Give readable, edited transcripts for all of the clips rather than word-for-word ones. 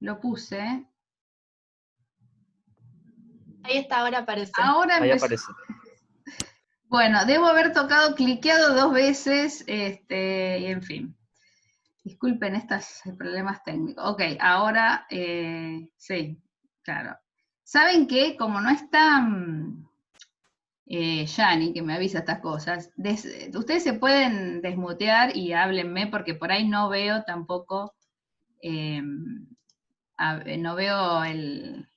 lo puse. Ahí está, ahora aparece. Ahora Ahí empezó. aparece. Bueno, debo haber cliqueado 2 veces, y en fin. Disculpen estos problemas técnicos. Ok, ahora, sí, claro. ¿Saben qué? Como no está Yani, que me avisa estas cosas, ustedes se pueden desmutear y háblenme, porque por ahí no veo tampoco, no veo el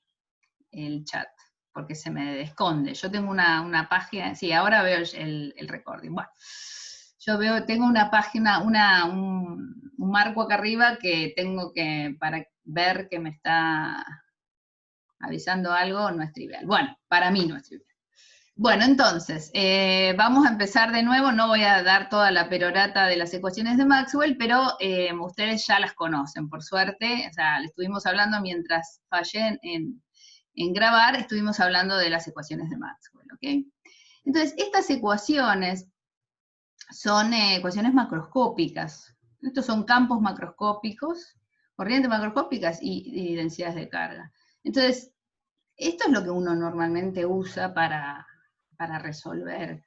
chat, porque se me esconde. Yo tengo una página, sí, ahora veo el recording. Bueno, tengo una página, un marco acá arriba que tengo para ver que me está avisando algo, no es trivial. Bueno, para mí no es trivial. Bueno, entonces, vamos a empezar de nuevo. No voy a dar toda la perorata de las ecuaciones de Maxwell, pero ustedes ya las conocen, por suerte. O sea, le estuvimos hablando mientras fallé en grabar, estuvimos hablando de las ecuaciones de Maxwell, ¿ok? Entonces, estas ecuaciones son ecuaciones macroscópicas. Estos son campos macroscópicos, corrientes macroscópicas y densidades de carga. Entonces, esto es lo que uno normalmente usa para resolver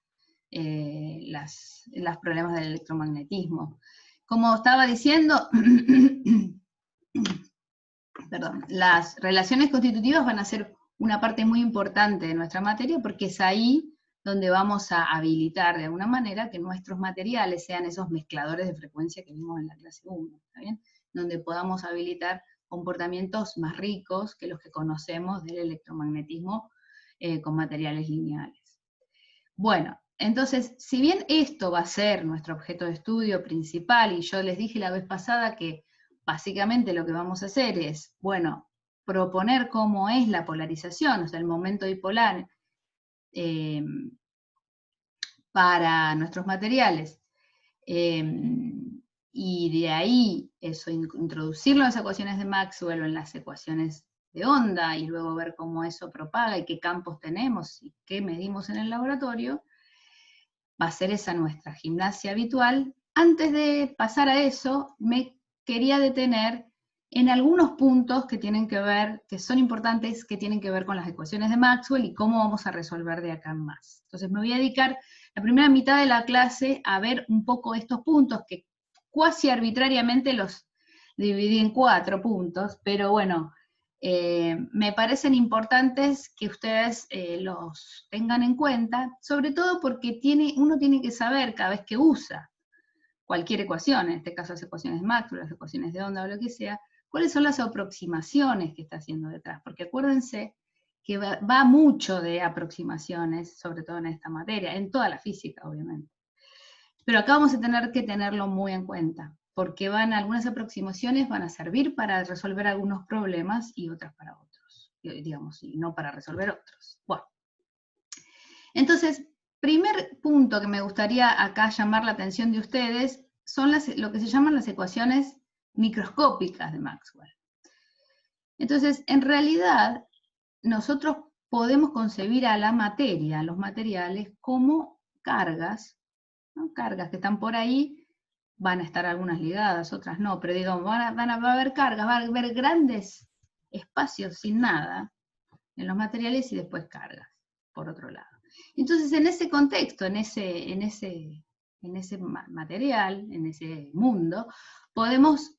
los problemas del electromagnetismo. Como estaba diciendo, perdón, las relaciones constitutivas van a ser una parte muy importante de nuestra materia, porque es ahí donde vamos a habilitar de alguna manera que nuestros materiales sean esos mezcladores de frecuencia que vimos en la clase 1, ¿está bien? Donde podamos habilitar comportamientos más ricos que los que conocemos del electromagnetismo con materiales lineales. Bueno, entonces, si bien esto va a ser nuestro objeto de estudio principal, y yo les dije la vez pasada que básicamente lo que vamos a hacer es, bueno, proponer cómo es la polarización, o sea, el momento dipolar para nuestros materiales, y de ahí eso, introducirlo en las ecuaciones de Maxwell o en las ecuaciones de onda, y luego ver cómo eso propaga y qué campos tenemos y qué medimos en el laboratorio, va a ser esa nuestra gimnasia habitual. Antes de pasar a eso, me quería detener en algunos puntos que tienen que ver, que son importantes, que tienen que ver con las ecuaciones de Maxwell y cómo vamos a resolver de acá en más. Entonces me voy a dedicar la primera mitad de la clase a ver un poco estos puntos, que cuasi arbitrariamente los dividí en 4 puntos, pero bueno, me parecen importantes que ustedes los tengan en cuenta, sobre todo porque uno tiene que saber cada vez que usa cualquier ecuación, en este caso las ecuaciones de Maxwell, las ecuaciones de onda o lo que sea, cuáles son las aproximaciones que está haciendo detrás, porque acuérdense que va mucho de aproximaciones, sobre todo en esta materia, en toda la física, obviamente. Pero acá vamos a tener que tenerlo muy en cuenta, porque algunas aproximaciones van a servir para resolver algunos problemas y otras para otros, digamos, y no para resolver otros. Bueno, entonces, primer punto que me gustaría acá llamar la atención de ustedes son lo que se llaman las ecuaciones microscópicas de Maxwell. Entonces, en realidad, nosotros podemos concebir a la materia, a los materiales, como cargas, ¿no? Cargas que están por ahí, van a estar algunas ligadas, otras no, pero digamos, va a haber cargas, va a haber grandes espacios sin nada en los materiales y después cargas, por otro lado. Entonces, en ese contexto, en ese material, en ese mundo, podemos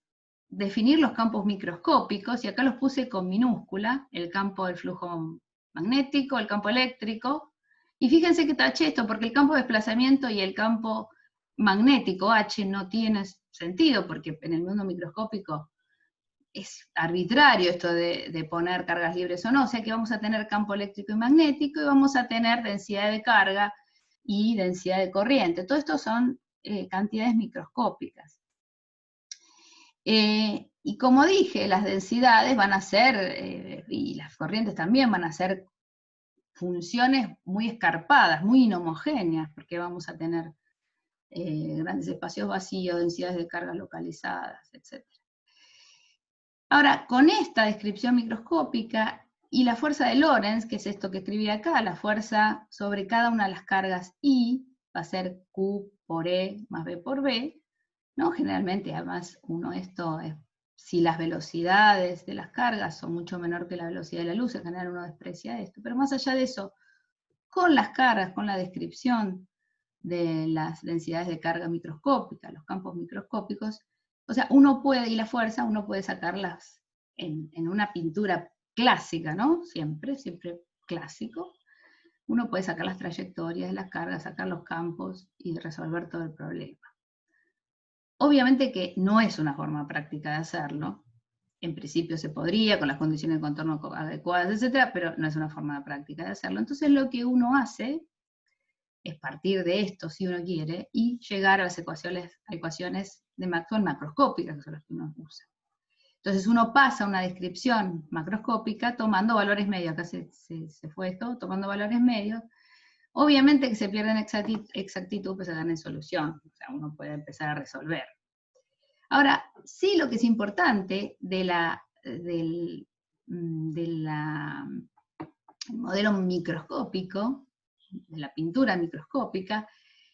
definir los campos microscópicos, y acá los puse con minúscula, el campo del flujo magnético, el campo eléctrico, y fíjense que taché esto, porque el campo de desplazamiento y el campo magnético, H, no tiene sentido, porque en el mundo microscópico es arbitrario esto de poner cargas libres o no, o sea que vamos a tener campo eléctrico y magnético, y vamos a tener densidad de carga y densidad de corriente. Todo esto son cantidades microscópicas. Y como dije, las densidades van a ser, y las corrientes también van a ser funciones muy escarpadas, muy inhomogéneas, porque vamos a tener grandes espacios vacíos, densidades de carga localizadas, etc. Ahora, con esta descripción microscópica y la fuerza de Lorentz, que es esto que escribí acá, la fuerza sobre cada una de las cargas I, va a ser Q por E más B por B, ¿no? Generalmente, además, esto si las velocidades de las cargas son mucho menor que la velocidad de la luz, en general uno desprecia esto, pero más allá de eso, con las cargas, con la descripción de las densidades de carga microscópicas, los campos microscópicos, o sea, uno puede, y la fuerza, uno puede sacarlas en una pintura clásica, ¿no? Siempre clásico. Uno puede sacar las trayectorias de las cargas, sacar los campos y resolver todo el problema. Obviamente que no es una forma práctica de hacerlo. En principio se podría, con las condiciones de contorno adecuadas, etcétera, pero no es una forma práctica de hacerlo. Entonces lo que uno hace es partir de esto, si uno quiere, y llegar a las ecuaciones de Maxwell macroscópicas, que son las que uno usa. Entonces uno pasa una descripción macroscópica tomando valores medios, acá se fue esto, tomando valores medios. Obviamente que se pierde en exactitud, pues se gana en solución, o sea, uno puede empezar a resolver. Ahora, sí lo que es importante del modelo microscópico, de la pintura microscópica,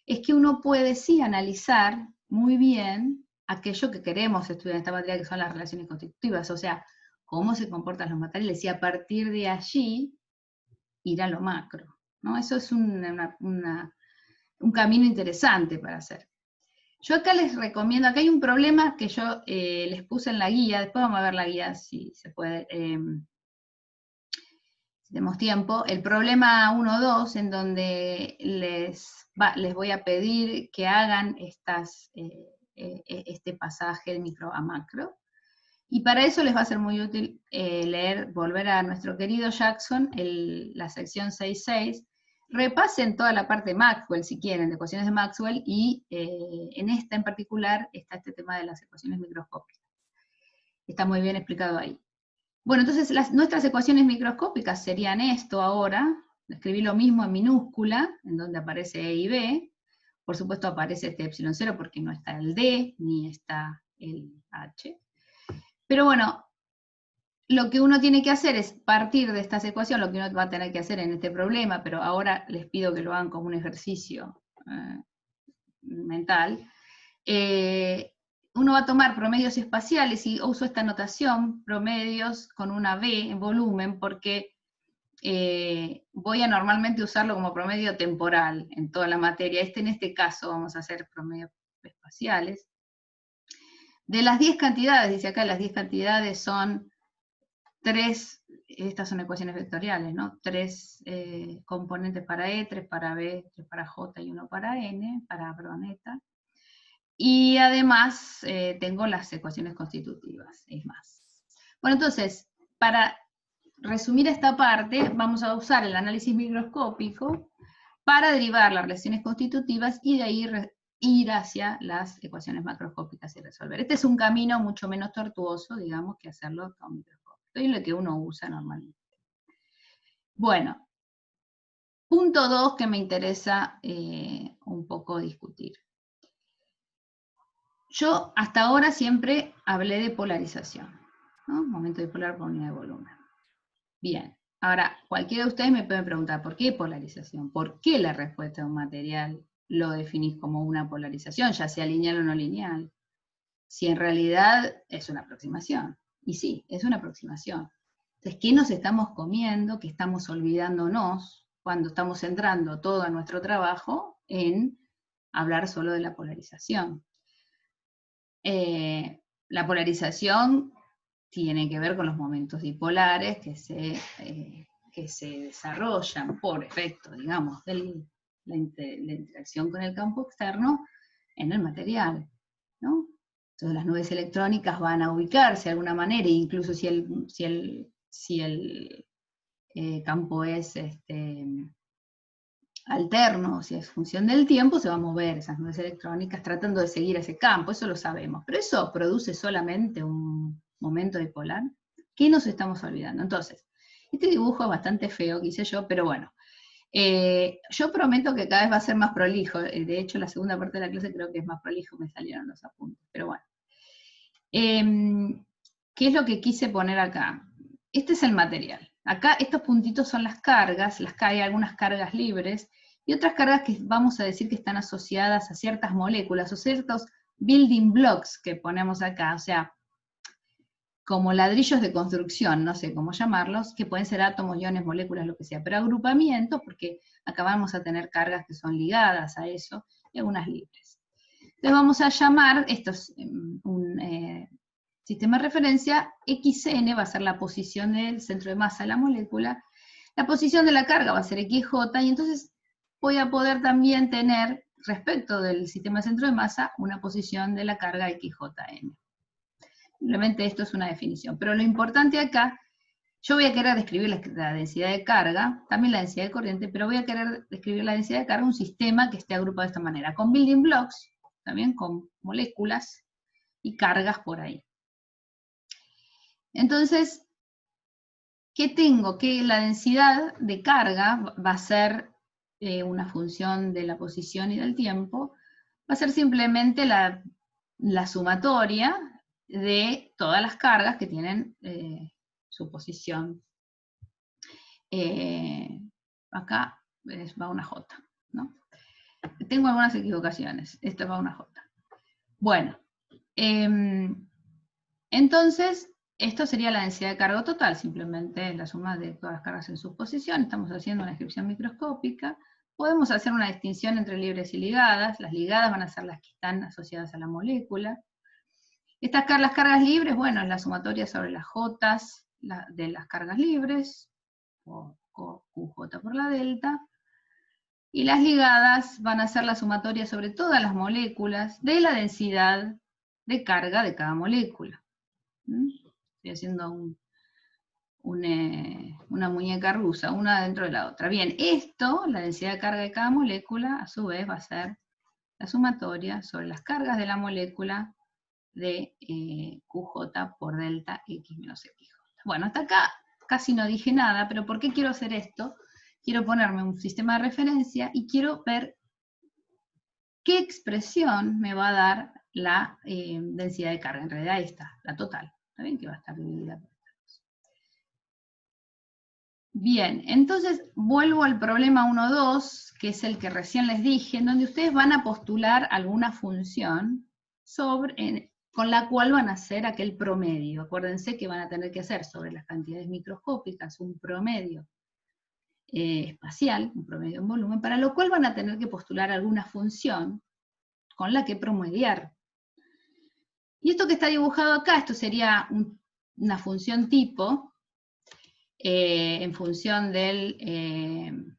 es que uno puede sí analizar muy bien aquello que queremos estudiar en esta materia, que son las relaciones constitutivas, o sea, cómo se comportan los materiales, y a partir de allí ir a lo macro, ¿no? Eso es un camino interesante para hacer. Yo acá les recomiendo, acá hay un problema que yo les puse en la guía, después vamos a ver la guía si se puede, si tenemos tiempo, el problema 1-2, en donde les voy a pedir que hagan este pasaje de micro a macro, y para eso les va a ser muy útil volver a nuestro querido Jackson, la sección 6.6, repasen toda la parte de Maxwell, si quieren, de ecuaciones de Maxwell, y en esta en particular está este tema de las ecuaciones microscópicas. Está muy bien explicado ahí. Bueno, entonces nuestras ecuaciones microscópicas serían esto ahora, escribí lo mismo en minúscula, en donde aparece E y B, por supuesto aparece este epsilon 0 porque no está el D, ni está el H. Pero bueno, lo que uno tiene que hacer es partir de estas ecuaciones, lo que uno va a tener que hacer en este problema, pero ahora les pido que lo hagan como un ejercicio mental. Uno va a tomar promedios espaciales, y uso esta notación, promedios con una B en volumen, porque voy a normalmente usarlo como promedio temporal en toda la materia. En este caso vamos a hacer promedios espaciales. De las 10 cantidades, dice acá, las 10 cantidades son 3, estas son ecuaciones vectoriales, ¿no? 3 componentes para E, 3 para B, 3 para J y 1 para N, perdón, eta. Y además tengo las ecuaciones constitutivas, es más. Bueno, entonces, para resumir esta parte, vamos a usar el análisis microscópico para derivar las relaciones constitutivas y de ahí ir hacia las ecuaciones macroscópicas y resolver. Este es un camino mucho menos tortuoso, digamos, que hacerlo con microscopio, y lo que uno usa normalmente. Bueno, punto 2 que me interesa un poco discutir. Yo hasta ahora siempre hablé de polarización, ¿no? Momento dipolar por unidad de volumen. Bien, ahora cualquiera de ustedes me puede preguntar, ¿por qué polarización? ¿Por qué la respuesta de un material lo definís como una polarización, ya sea lineal o no lineal? Si en realidad es una aproximación. Y sí, es una aproximación. Entonces, ¿qué nos estamos comiendo? ¿Qué estamos olvidándonos cuando estamos centrando todo nuestro trabajo en hablar solo de la polarización? La polarización tiene que ver con los momentos dipolares que se desarrollan por efecto, digamos, de la interacción con el campo externo en el material, ¿no? Entonces las nubes electrónicas van a ubicarse de alguna manera, incluso si el campo es alterno, si es función del tiempo, se va a mover esas nubes electrónicas tratando de seguir ese campo, eso lo sabemos. Pero eso produce solamente un momento dipolar. ¿Qué nos estamos olvidando? Entonces, este dibujo es bastante feo que hice yo, pero bueno. Yo prometo que cada vez va a ser más prolijo. De hecho, la segunda parte de la clase creo que es más prolijo, me salieron los apuntes. Pero bueno. ¿Qué es lo que quise poner acá? Este es el material. Acá estos puntitos son las cargas, hay algunas cargas libres, y otras cargas que vamos a decir que están asociadas a ciertas moléculas, o ciertos building blocks que ponemos acá. O sea, como ladrillos de construcción, no sé cómo llamarlos, que pueden ser átomos, iones, moléculas, lo que sea, pero agrupamientos, porque acá vamos a tener cargas que son ligadas a eso, y algunas libres. Entonces vamos a llamar, esto es un sistema de referencia, XN va a ser la posición del centro de masa de la molécula, la posición de la carga va a ser XJ, y entonces voy a poder también tener, respecto del sistema de centro de masa, una posición de la carga XJN. Simplemente esto es una definición, pero lo importante acá, yo voy a querer describir la densidad de carga, también la densidad de corriente, pero voy a querer describir la densidad de carga un sistema que esté agrupado de esta manera, con building blocks, también con moléculas y cargas por ahí. Entonces, ¿qué tengo? Que la densidad de carga va a ser una función de la posición y del tiempo, va a ser simplemente la sumatoria de todas las cargas que tienen su posición. Acá va una J, ¿no? Tengo algunas equivocaciones, esto va una J. Bueno, entonces, esto sería la densidad de carga total, simplemente la suma de todas las cargas en su posición. Estamos haciendo una descripción microscópica. Podemos hacer una distinción entre libres y ligadas. Las ligadas van a ser las que están asociadas a la molécula. Las cargas libres, bueno, es la sumatoria sobre las J de las cargas libres, o QJ por la delta. Y las ligadas van a ser la sumatoria sobre todas las moléculas de la densidad de carga de cada molécula. Estoy haciendo una muñeca rusa, una dentro de la otra. Bien, esto, la densidad de carga de cada molécula, a su vez va a ser la sumatoria sobre las cargas de la molécula de QJ por delta X menos XJ. Bueno, hasta acá casi no dije nada, pero ¿por qué quiero hacer esto? Quiero ponerme un sistema de referencia y quiero ver qué expresión me va a dar la densidad de carga. En realidad esta, la total. ¿Está bien? Que va a estar dividida por esta cosa. Bien, entonces vuelvo al problema 1.2, que es el que recién les dije, en donde ustedes van a postular alguna función con la cual van a hacer aquel promedio. Acuérdense que van a tener que hacer sobre las cantidades microscópicas un promedio espacial, un promedio en volumen, para lo cual van a tener que postular alguna función con la que promediar. Y esto que está dibujado acá, esto sería una función tipo, en función del...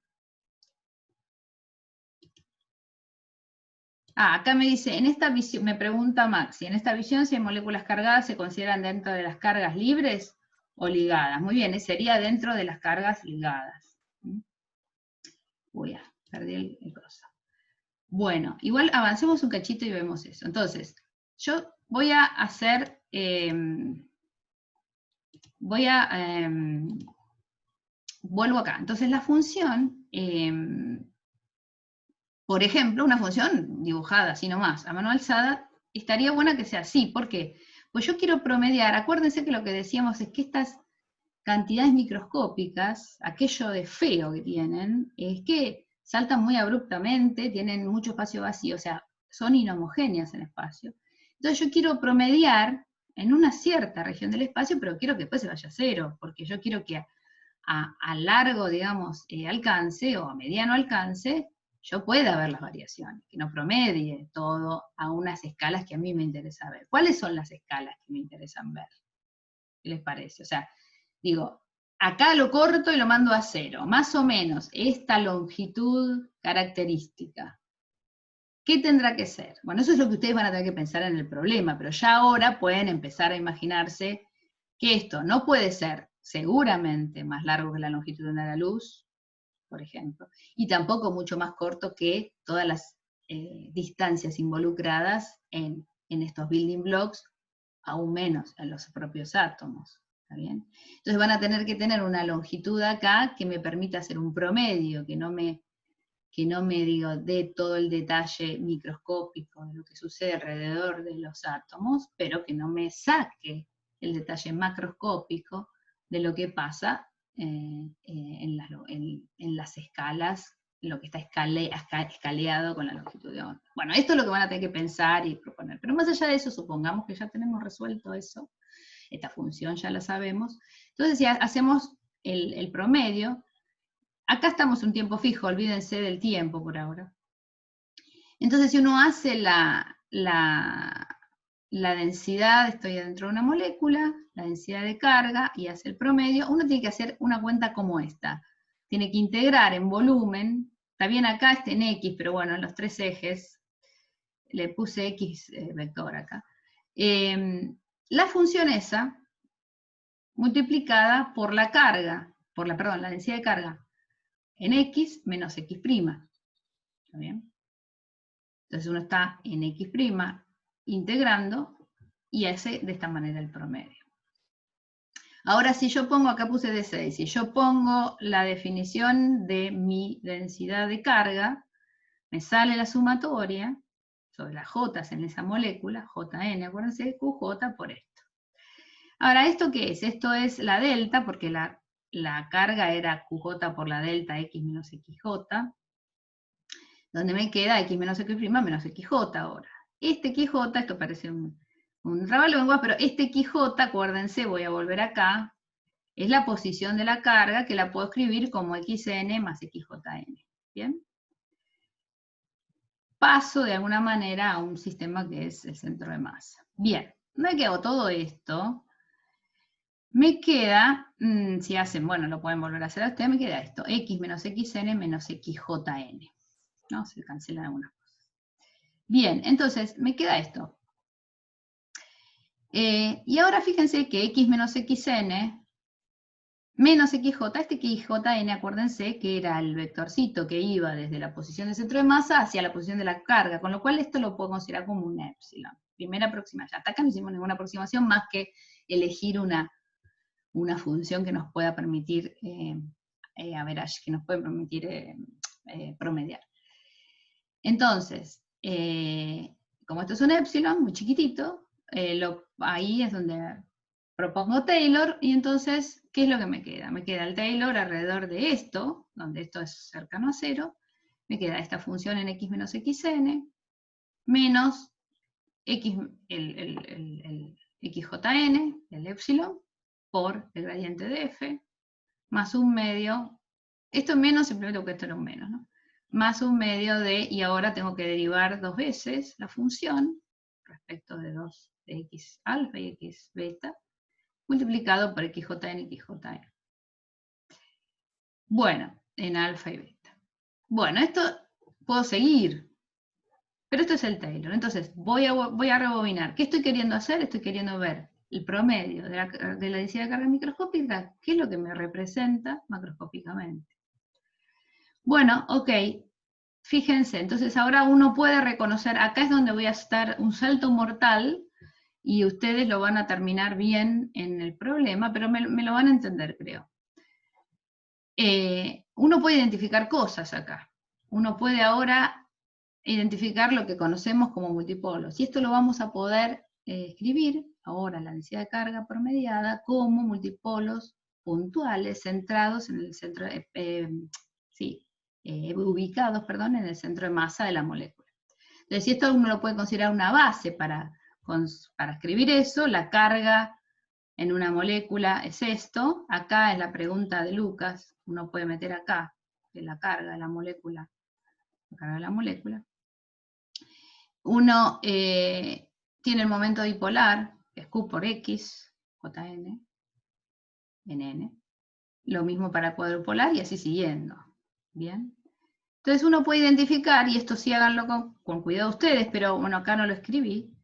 acá me dice, en esta visión, me pregunta Maxi, en esta visión si hay moléculas cargadas se consideran dentro de las cargas libres o ligadas. Muy bien, sería dentro de las cargas ligadas. Uy, perdí el cosa. Bueno, igual avancemos un cachito y vemos eso. Entonces, yo voy a hacer... vuelvo acá. Entonces la función, por ejemplo, una función dibujada así nomás, a mano alzada, estaría buena que sea así. ¿Por qué? Pues yo quiero promediar, acuérdense que lo que decíamos es que estas cantidades microscópicas, aquello de feo que tienen, es que saltan muy abruptamente, tienen mucho espacio vacío, o sea, son inhomogéneas en espacio. Entonces yo quiero promediar en una cierta región del espacio, pero quiero que después se vaya a cero, porque yo quiero que a largo, digamos, alcance, o a mediano alcance, yo pueda ver las variaciones, que no promedie todo a unas escalas que a mí me interesa ver. ¿Cuáles son las escalas que me interesan ver? ¿Qué les parece? O sea, digo, acá lo corto y lo mando a cero, más o menos, esta longitud característica. ¿Qué tendrá que ser? Bueno, eso es lo que ustedes van a tener que pensar en el problema, pero ya ahora pueden empezar a imaginarse que esto no puede ser seguramente más largo que la longitud de la luz, por ejemplo, y tampoco mucho más corto que todas las distancias involucradas en estos building blocks, aún menos en los propios átomos. ¿Está bien? Entonces van a tener que tener una longitud acá que me permita hacer un promedio, que no me digo, dé todo el detalle microscópico de lo que sucede alrededor de los átomos, pero que no me saque el detalle macroscópico de lo que pasa en las escalas, lo que está escaleado con la longitud de onda. Bueno, esto es lo que van a tener que pensar y proponer. Pero más allá de eso, supongamos que ya tenemos resuelto eso, esta función ya la sabemos. Entonces, si hacemos el promedio, acá estamos un tiempo fijo, olvídense del tiempo por ahora. Entonces, si uno hace la densidad, estoy dentro de una molécula, la densidad de carga, y hace el promedio, uno tiene que hacer una cuenta como esta. Tiene que integrar en volumen, está bien acá, está en X, pero bueno, en los 3 ejes, le puse X vector acá. La función esa, multiplicada por la carga, la densidad de carga, en X menos X'. ¿Está bien? Entonces uno está en X' integrando y hace de esta manera el promedio. Ahora si yo pongo, acá puse D6, si yo pongo la definición de mi densidad de carga, me sale la sumatoria sobre las J en esa molécula, JN, acuérdense, QJ por esto. Ahora, ¿esto qué es? Esto es la delta, porque la carga era QJ por la delta X menos XJ, donde me queda X menos X' menos XJ ahora. Este XJ, esto parece un trabalenguas, pero este XJ, acuérdense, voy a volver acá, es la posición de la carga que la puedo escribir como XN más XJN. ¿Bien? Paso de alguna manera a un sistema que es el centro de masa. Bien, una vez que hago todo esto, me queda, si hacen, bueno, lo pueden volver a hacer a ustedes, me queda esto, X menos XN menos XJN. ¿No? Se cancelan algunas cosas. Bien, entonces me queda esto. Y ahora fíjense que X menos XN menos XJ, este XJN, acuérdense que era el vectorcito que iba desde la posición del centro de masa hacia la posición de la carga, con lo cual esto lo puedo considerar como un épsilon. Primera aproximación. Hasta acá no hicimos ninguna aproximación más que elegir una función que nos pueda permitir, que nos puede permitir promediar. Entonces, como esto es un épsilon, muy chiquitito, ahí es donde propongo Taylor, y entonces, ¿qué es lo que me queda? Me queda el Taylor alrededor de esto, donde esto es cercano a 0, me queda esta función en X menos XN, menos el XJN, el épsilon, por el gradiente de F, más un medio, esto es menos simplemente porque esto era un menos, ¿no? Más un medio de, y ahora tengo que derivar 2 veces la función, respecto de 2 de X alfa y X beta, multiplicado por XJN y XJN. Bueno, en alfa y beta. Bueno, esto puedo seguir, pero esto es el Taylor. Entonces, voy a rebobinar. ¿Qué estoy queriendo hacer? Estoy queriendo ver el promedio de la densidad de carga microscópica, qué es lo que me representa macroscópicamente. Bueno, ok, fíjense, entonces ahora uno puede reconocer, acá es donde voy a estar un salto mortal, y ustedes lo van a terminar bien en el problema, pero me lo van a entender, creo. Uno puede identificar cosas acá. Uno puede ahora identificar lo que conocemos como multipolos, y esto lo vamos a poder escribir ahora, la densidad de carga promediada, como multipolos puntuales centrados en el centro, ubicados, perdón, en el centro de masa de la molécula. Entonces, si esto uno lo puede considerar una base para escribir eso, la carga en una molécula es esto. Acá es la pregunta de Lucas, uno puede meter acá, que la carga de la molécula, Uno tiene el momento dipolar, que es Q por X, JN, NN. Lo mismo para el cuadrupolar y así siguiendo. Bien. Entonces uno puede identificar, y esto sí háganlo con cuidado ustedes, pero bueno, acá no lo escribí,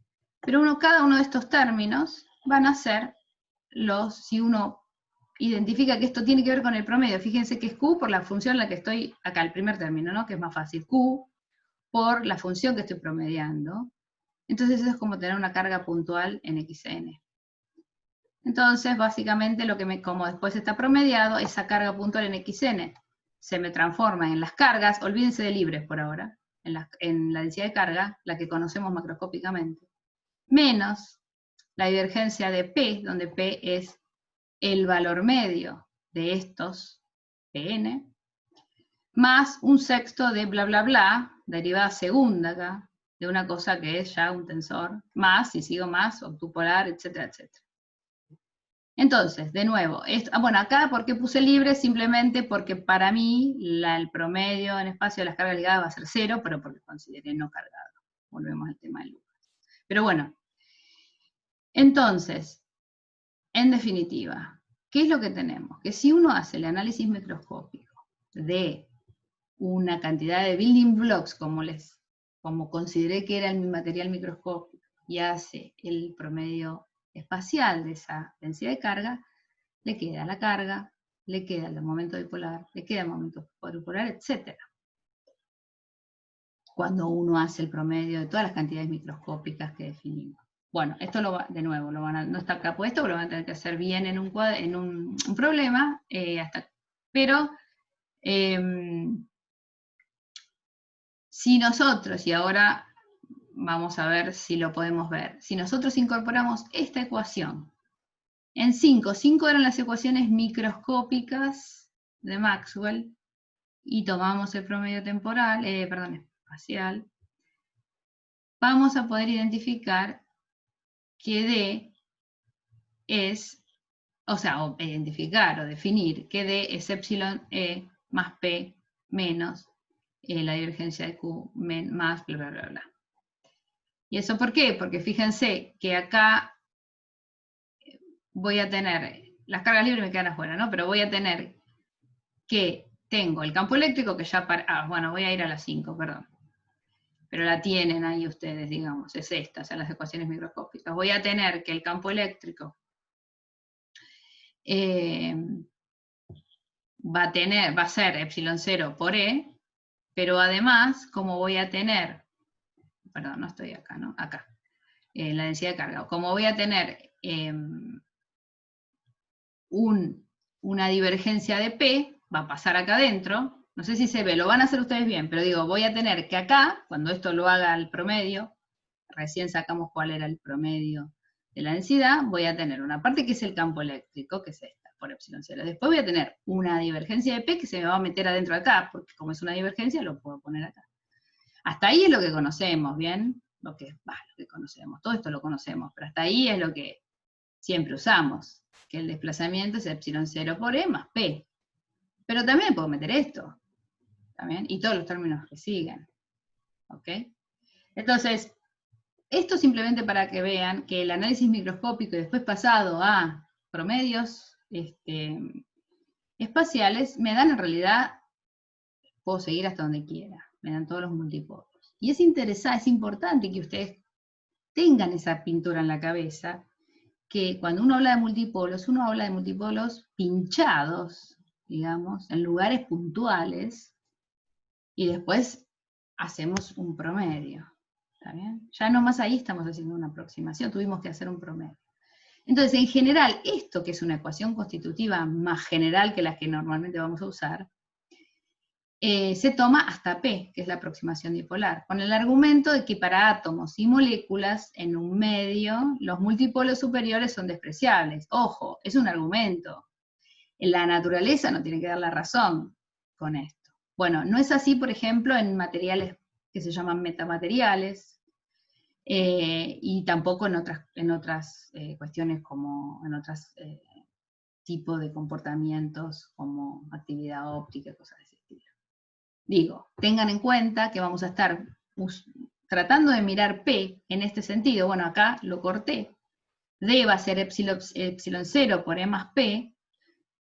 pero cada uno de estos términos van a ser si uno identifica que esto tiene que ver con el promedio, fíjense que es Q por la función en la que estoy, acá el primer término, ¿no? Que es más fácil, Q por la función que estoy promediando. Entonces eso es como tener una carga puntual en XN. Entonces, básicamente, como después está promediado, esa carga puntual en XN se me transforma en las cargas, olvídense de libres por ahora, en la densidad de carga, la que conocemos macroscópicamente, menos la divergencia de P, donde P es el valor medio de estos Pn, más un sexto de bla bla bla, derivada segunda acá, de una cosa que es ya un tensor, más, si sigo más, octupolar, etcétera, etcétera. Entonces, de nuevo, bueno, acá, ¿por qué puse libre? Simplemente porque para mí el promedio en espacio de las cargas ligadas va a ser 0, pero porque consideré no cargado. Volvemos al tema de Lucas. Pero bueno, entonces, en definitiva, ¿qué es lo que tenemos? Que si uno hace el análisis microscópico de una cantidad de building blocks, como consideré que era el material microscópico, y hace el promedio espacial de esa densidad de carga, le queda la carga, le queda el momento dipolar, le queda el momento dipolar, etc. Cuando uno hace el promedio de todas las cantidades microscópicas que definimos. Bueno, esto de nuevo, no está acá puesto, pero lo van a tener que hacer bien en un problema, pero si nosotros, y ahora vamos a ver si lo podemos ver, si nosotros incorporamos esta ecuación en 5 eran las ecuaciones microscópicas de Maxwell, y tomamos el promedio temporal, espacial, vamos a poder identificar que D es, o identificar o definir que D es epsilon E más P menos la divergencia de Q más bla, bla, bla, bla. ¿Y eso por qué? Porque fíjense que acá voy a tener, las cargas libres me quedan afuera, ¿no? Pero voy a tener que tengo el campo eléctrico que ya bueno, voy a ir a las 5, perdón. Pero la tienen ahí ustedes, digamos, es esta, o sea, las ecuaciones microscópicas. Voy a tener que el campo eléctrico va a ser epsilon 0 por E, pero además, como voy a tener, perdón, no estoy acá, ¿no? Acá, la densidad de carga. Como voy a tener una divergencia de P, va a pasar acá adentro, no sé si se ve, lo van a hacer ustedes bien, pero digo, voy a tener que acá, cuando esto lo haga el promedio, recién sacamos cuál era el promedio de la densidad, voy a tener una parte que es el campo eléctrico, que es esta, por epsilon 0. Después voy a tener una divergencia de P que se me va a meter adentro de acá, porque como es una divergencia, lo puedo poner acá. Hasta ahí es lo que conocemos, ¿bien? Lo que conocemos, todo esto lo conocemos, pero hasta ahí es lo que siempre usamos, que el desplazamiento es epsilon 0 por E más P. Pero también puedo meter esto, ¿también? Y todos los términos que siguen, ¿ok? Entonces, esto simplemente para que vean que el análisis microscópico y después pasado a promedios espaciales, me dan en realidad, puedo seguir hasta donde quiera, me dan todos los multipolos. Y es interesante, es importante que ustedes tengan esa pintura en la cabeza, que cuando uno habla de multipolos pinchados, digamos, en lugares puntuales, y después hacemos un promedio. ¿Está bien? Ya nomás ahí estamos haciendo una aproximación, tuvimos que hacer un promedio. Entonces, en general, esto que es una ecuación constitutiva más general que las que normalmente vamos a usar, se toma hasta P, que es la aproximación dipolar, con el argumento de que para átomos y moléculas en un medio, los multipolos superiores son despreciables. Ojo, es un argumento. La naturaleza no tiene que dar la razón con esto. Bueno, no es así, por ejemplo, en materiales que se llaman metamateriales, y tampoco en otras cuestiones como en otros tipos de comportamientos como actividad óptica y cosas de ese estilo. Digo, tengan en cuenta que vamos a estar tratando de mirar P en este sentido. Bueno, acá lo corté. D va a ser epsilon 0 por E más P,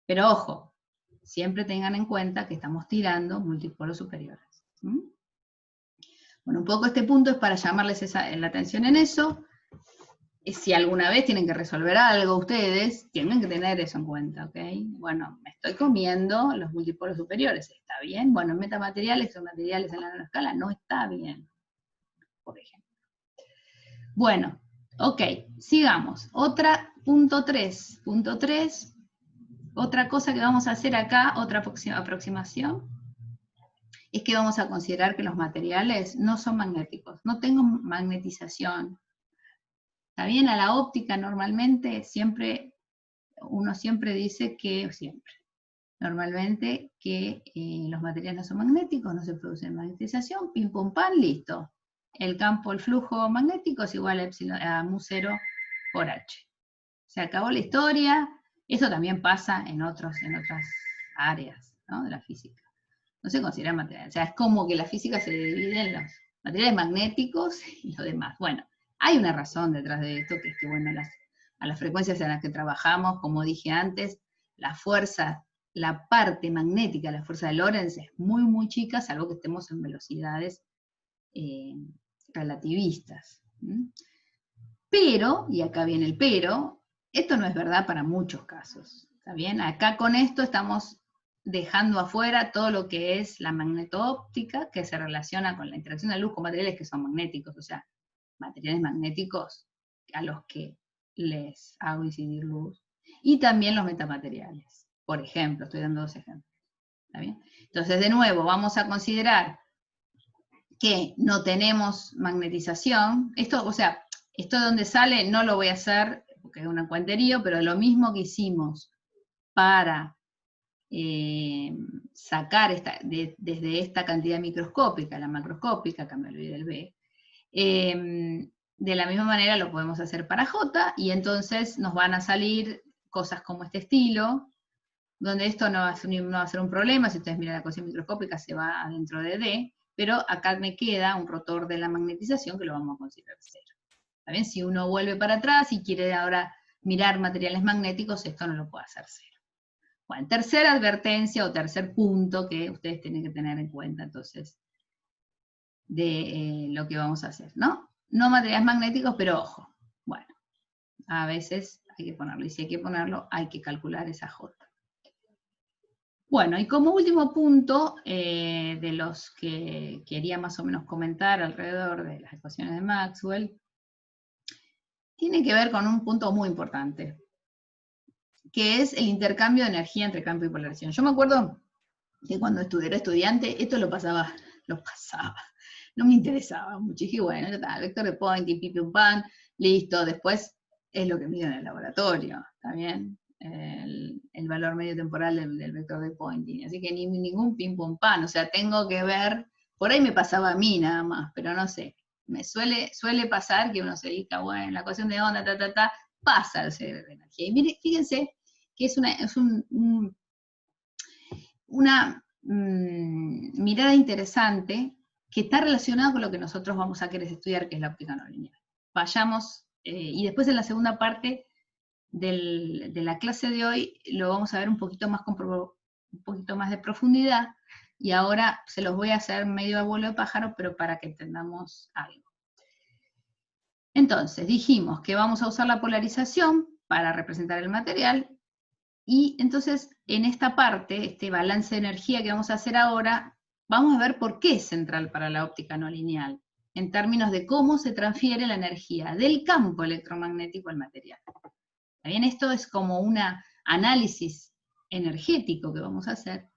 pero ojo, siempre tengan en cuenta que estamos tirando multipolos superiores. Bueno, un poco este punto es para llamarles la atención en eso. Si alguna vez tienen que resolver algo ustedes, tienen que tener eso en cuenta, ¿ok? Bueno, me estoy comiendo los multipolos superiores, ¿está bien? Bueno, en metamateriales o materiales en la nanoescala no está bien, por ejemplo. Bueno, ok, sigamos. Punto 3, otra cosa que vamos a hacer acá, otra aproximación, es que vamos a considerar que los materiales no son magnéticos, no tengo magnetización. ¿Está bien? A la óptica normalmente uno siempre dice que, normalmente que los materiales no son magnéticos, no se produce magnetización, pim pum pam, listo. El flujo magnético es igual a mu0 por h. Se acabó la historia, Esto también pasa en otras áreas, ¿no?, de la física. No se considera material. O sea, es como que la física se divide en los materiales magnéticos y lo demás. Bueno, hay una razón detrás de esto, que es que, bueno, a las frecuencias en las que trabajamos, como dije antes, la fuerza, la parte magnética, la fuerza de Lorentz es muy, muy chica, salvo que estemos en velocidades relativistas. Pero, y acá viene el pero, esto no es verdad para muchos casos. ¿Está bien? Acá con esto estamos dejando afuera todo lo que es la magneto-óptica, que se relaciona con la interacción de luz con materiales que son magnéticos, o sea, materiales magnéticos a los que les hago incidir luz, y también los metamateriales. Por ejemplo, estoy dando 2 ejemplos. ¿Está bien? Entonces, de nuevo, vamos a considerar que no tenemos magnetización. Esto, o sea, esto de donde sale no lo voy a hacer porque es un cuenterío, pero lo mismo que hicimos para sacar desde esta cantidad microscópica, la macroscópica, acá me olvidé del B, de la misma manera lo podemos hacer para J, y entonces nos van a salir cosas como este estilo, donde esto no va a ser un problema. Si ustedes miran la ecuación microscópica se va adentro de D, pero acá me queda un rotor de la magnetización que lo vamos a considerar 0. ¿Está bien? Si uno vuelve para atrás y quiere ahora mirar materiales magnéticos, esto no lo puede hacer 0. Bueno, tercera advertencia o tercer punto que ustedes tienen que tener en cuenta, entonces, de lo que vamos a hacer, ¿no? No materiales magnéticos, pero ojo, bueno, a veces hay que ponerlo, y si hay que ponerlo, hay que calcular esa J. Bueno, y como último punto, de los que quería más o menos comentar alrededor de las ecuaciones de Maxwell, tiene que ver con un punto muy importante, que es el intercambio de energía entre campo y polarización. Yo me acuerdo que cuando era estudiante, esto lo pasaba, no me interesaba mucho. Dije, bueno, ya está, el vector de Poynting, pipi un pan, listo, después es lo que mido en el laboratorio, ¿está bien? El valor medio temporal del vector de Poynting, así que ningún pim pum pan, o sea, tengo que ver, por ahí me pasaba a mí nada más, pero no sé, me suele pasar que uno se dedica, bueno, la ecuación de onda, pasa al ser de energía. Y mire, fíjense que es una mirada interesante que está relacionada con lo que nosotros vamos a querer estudiar, que es la óptica no lineal. Vayamos, y después en la segunda parte de la clase de hoy lo vamos a ver un poquito más de profundidad, y ahora se los voy a hacer medio a vuelo de pájaro, pero para que entendamos algo. Entonces, dijimos que vamos a usar la polarización para representar el material, y entonces en esta parte, este balance de energía que vamos a hacer ahora, vamos a ver por qué es central para la óptica no lineal, en términos de cómo se transfiere la energía del campo electromagnético al material. También esto es como un análisis energético que vamos a hacer,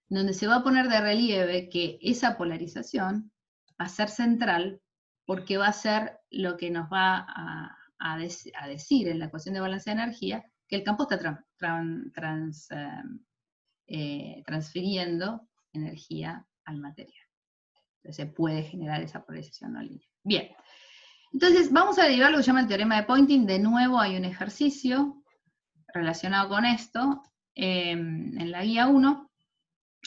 donde se va a poner de relieve que esa polarización va a ser central, porque va a ser lo que nos va a decir en la ecuación de balance de energía, que el campo está transfiriendo energía al material. Entonces se puede generar esa polarización no lineal. Bien, entonces vamos a derivar lo que se llama el teorema de Poynting. De nuevo hay un ejercicio relacionado con esto en la guía 1,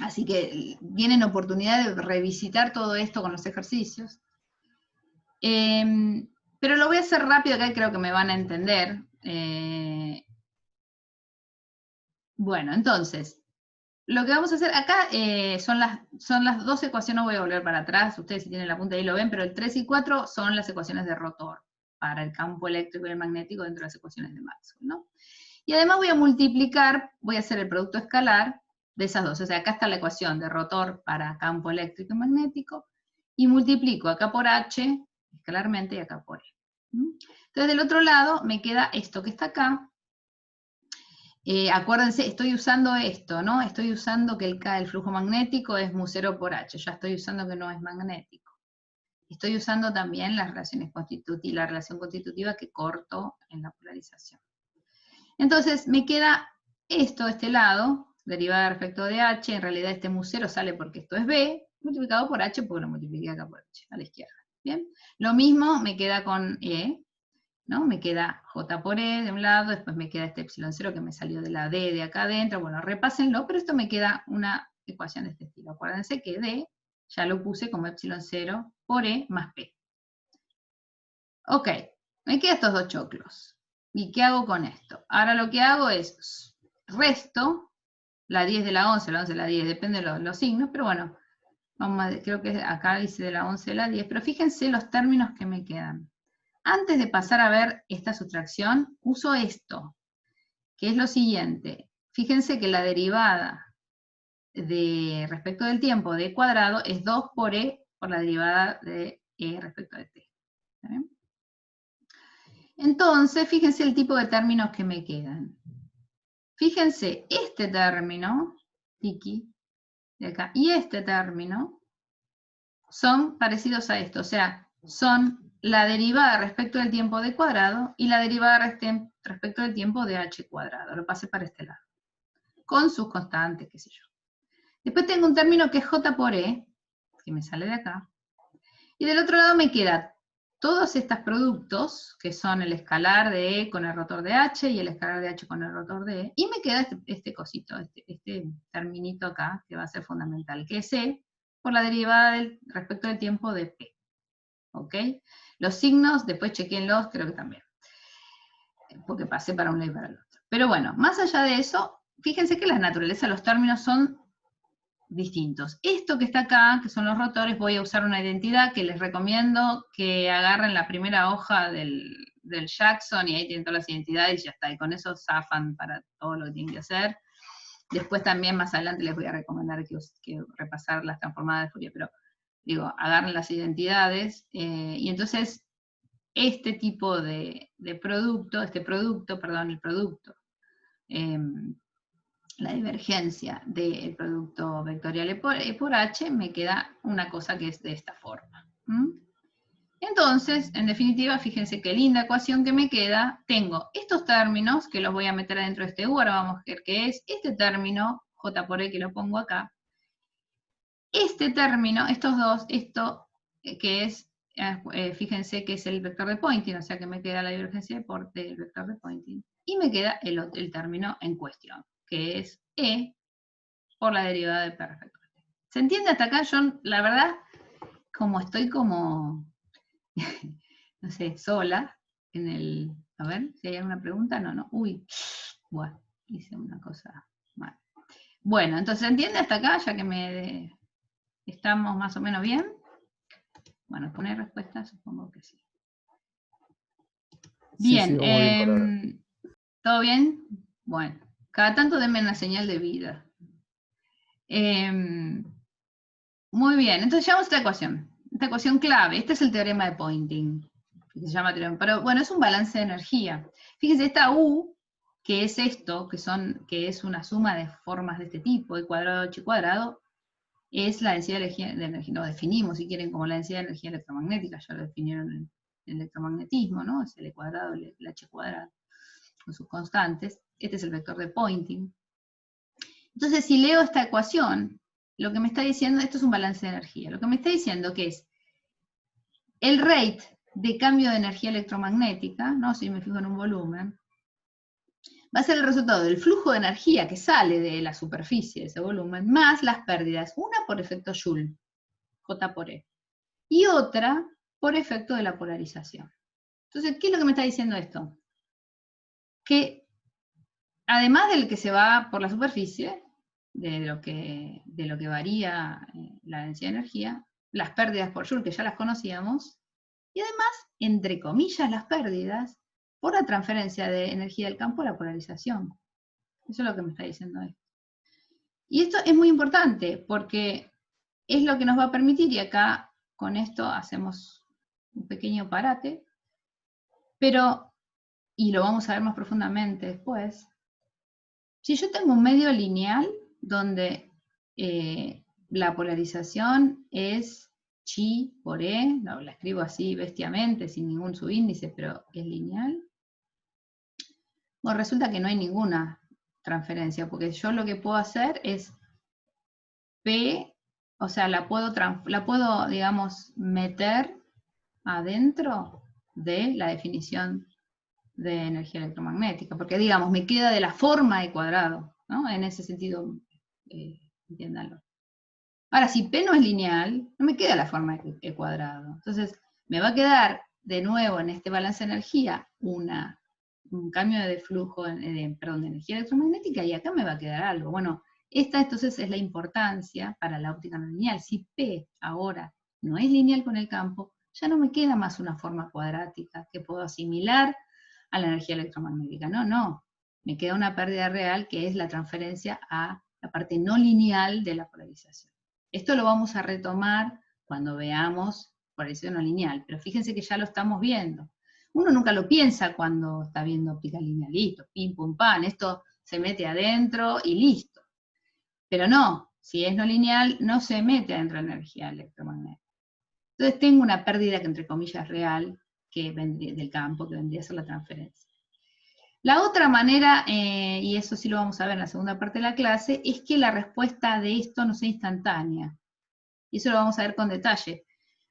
así que tienen oportunidad de revisitar todo esto con los ejercicios. Pero lo voy a hacer rápido, acá creo que me van a entender. Bueno, entonces, lo que vamos a hacer acá son las dos ecuaciones, voy a volver para atrás, ustedes si tienen la punta ahí lo ven, pero el 3 y 4 son las ecuaciones de rotor para el campo eléctrico y el magnético dentro de las ecuaciones de Maxwell, ¿no? Y además voy a multiplicar, voy a hacer el producto escalar de esas dos. O sea, acá está la ecuación de rotor para campo eléctrico y magnético, y multiplico acá por H, escalarmente, y acá por E. Entonces, del otro lado me queda esto que está acá. Acuérdense, estoy usando esto, ¿no? Estoy usando que el flujo magnético es mu0 por H. Ya estoy usando que no es magnético. Estoy usando también las relaciones constitutivas, la relación constitutiva que corto en la polarización. Entonces, me queda esto, este lado, derivada respecto de H, en realidad este mu0 sale porque esto es B, multiplicado por H, porque lo multipliqué acá por H, a la izquierda. ¿Bien? Lo mismo me queda con E, ¿no? Me queda J por E de un lado, después me queda este epsilon 0 que me salió de la D de acá adentro. Bueno, repásenlo, pero esto me queda una ecuación de este estilo. Acuérdense que D ya lo puse como epsilon 0 por E más P. Ok, me quedan estos dos choclos. ¿Y qué hago con esto? Ahora lo que hago es resto la 10 de la 11 de la 10, depende de los signos, pero bueno, creo que acá dice de la 11 de la 10, pero fíjense los términos que me quedan. Antes de pasar a ver esta sustracción, uso esto, que es lo siguiente. Fíjense que la derivada respecto del tiempo de cuadrado es 2 por E por la derivada de E respecto de T. ¿Está bien? Entonces, fíjense el tipo de términos que me quedan. Fíjense, este término, Tiki, de acá, y este término, son parecidos a esto, o sea, son la derivada respecto del tiempo de cuadrado y la derivada respecto del tiempo de h cuadrado. Lo pasé para este lado, con sus constantes, qué sé yo. Después tengo un término que es j por e, que me sale de acá, y del otro lado me quedan todos estos productos, que son el escalar de E con el rotor de H y el escalar de H con el rotor de E, y me queda este cosito, este terminito acá, que va a ser fundamental, que es E por la derivada respecto del tiempo de P. ¿Ok? Los signos, después chequenlos, creo que también, porque pasé para un lado y para el otro. Pero bueno, más allá de eso, fíjense que la naturaleza de los términos son distintos. Esto que está acá, que son los rotores, voy a usar una identidad que les recomiendo que agarren la primera hoja del Jackson y ahí tienen todas las identidades y ya está. Y con eso zafan para todo lo que tienen que hacer. Después también más adelante les voy a recomendar que repasar las transformadas de Fourier, pero digo, agarren las identidades y entonces este tipo de producto, el producto, la divergencia del producto vectorial E por H, me queda una cosa que es de esta forma. Entonces, en definitiva, fíjense qué linda ecuación que me queda. Tengo estos términos, que los voy a meter adentro de este U, ahora vamos a ver qué es. Este término, J por E, que lo pongo acá. Este término, estos dos, esto que es, fíjense que es el vector de Poynting, o sea que me queda la divergencia del vector de Poynting. Y me queda el término en cuestión, que es E por la derivada de P respecto a T. ¿Se entiende hasta acá? Yo, la verdad, como estoy como, no sé, sola en el... A ver, si hay alguna pregunta. No. Uy, bueno, hice una cosa mal. Bueno, entonces, ¿se entiende hasta acá? Ya que estamos más o menos bien. Bueno, poner respuesta, supongo que sí. Bien, sí, vamos bien por ahora. ¿Todo bien? Bueno, cada tanto denme una señal de vida. Muy bien, entonces llegamos a esta ecuación clave. Este es el teorema de Poynting, que se llama teorema, pero bueno, es un balance de energía. Fíjense, esta U, que es esto, que es una suma de formas de este tipo, E cuadrado, H cuadrado, es la densidad de energía, lo definimos, si quieren, como la densidad de energía electromagnética, ya lo definieron en el electromagnetismo, ¿no? Es el E cuadrado, el H cuadrado, con sus constantes. Este es el vector de Poynting. Entonces, si leo esta ecuación, lo que me está diciendo, esto es un balance de energía, lo que me está diciendo que es el rate de cambio de energía electromagnética, ¿no? Si me fijo en un volumen, va a ser el resultado del flujo de energía que sale de la superficie de ese volumen, más las pérdidas, una por efecto Joule, J por E, y otra por efecto de la polarización. Entonces, ¿qué es lo que me está diciendo esto? Que además del que se va por la superficie, de lo que varía la densidad de energía, las pérdidas por Joule, que ya las conocíamos, y además, entre comillas, las pérdidas por la transferencia de energía del campo a la polarización. Eso es lo que me está diciendo esto. Y esto es muy importante, porque es lo que nos va a permitir, y acá con esto hacemos un pequeño parate, pero, y lo vamos a ver más profundamente después, si yo tengo un medio lineal donde la polarización es chi por e, no, la escribo así bestiamente, sin ningún subíndice, pero es lineal. Bueno, resulta que no hay ninguna transferencia, porque yo lo que puedo hacer es P, o sea, la puedo, digamos, meter adentro de la definición de energía electromagnética, porque digamos, me queda de la forma de cuadrado, ¿no? En ese sentido, entiéndanlo. Ahora, si P no es lineal, no me queda la forma de cuadrado. Entonces, me va a quedar de nuevo en este balance de energía un cambio de flujo, perdón, de energía electromagnética, y acá me va a quedar algo. Bueno, esta entonces es la importancia para la óptica no lineal. Si P ahora no es lineal con el campo, ya no me queda más una forma cuadrática que puedo asimilar a la energía electromagnética. No, me queda una pérdida real que es la transferencia a la parte no lineal de la polarización. Esto lo vamos a retomar cuando veamos polarización no lineal, pero fíjense que ya lo estamos viendo. Uno nunca lo piensa cuando está viendo óptica lineal, listo, pim, pum, pam, esto se mete adentro y listo. Pero no, si es no lineal, no se mete adentro de energía electromagnética. Entonces tengo una pérdida que entre comillas es real, que vendría del campo, que vendría a ser la transferencia. La otra manera, y eso sí lo vamos a ver en la segunda parte de la clase, es que la respuesta de esto no sea instantánea. Y eso lo vamos a ver con detalle.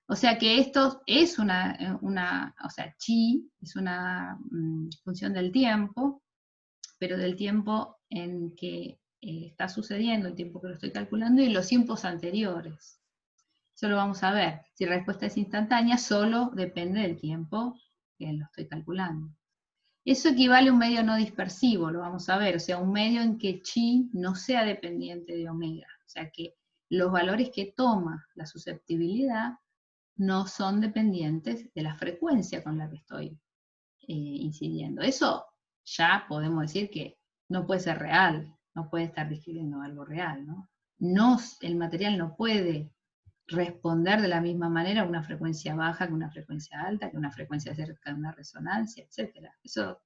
O sea que esto es o sea, chi es una función del tiempo, pero del tiempo en que está sucediendo, el tiempo que lo estoy calculando, y los tiempos anteriores. Eso lo vamos a ver. Si la respuesta es instantánea, solo depende del tiempo que lo estoy calculando. Eso equivale a un medio no dispersivo, lo vamos a ver, o sea, un medio en que chi no sea dependiente de omega, o sea, que los valores que toma la susceptibilidad no son dependientes de la frecuencia con la que estoy incidiendo. Eso ya podemos decir que no puede ser real, no puede estar describiendo algo real, ¿no? El material no puede responder de la misma manera a una frecuencia baja que una frecuencia alta, que una frecuencia cerca de una resonancia, etc. Eso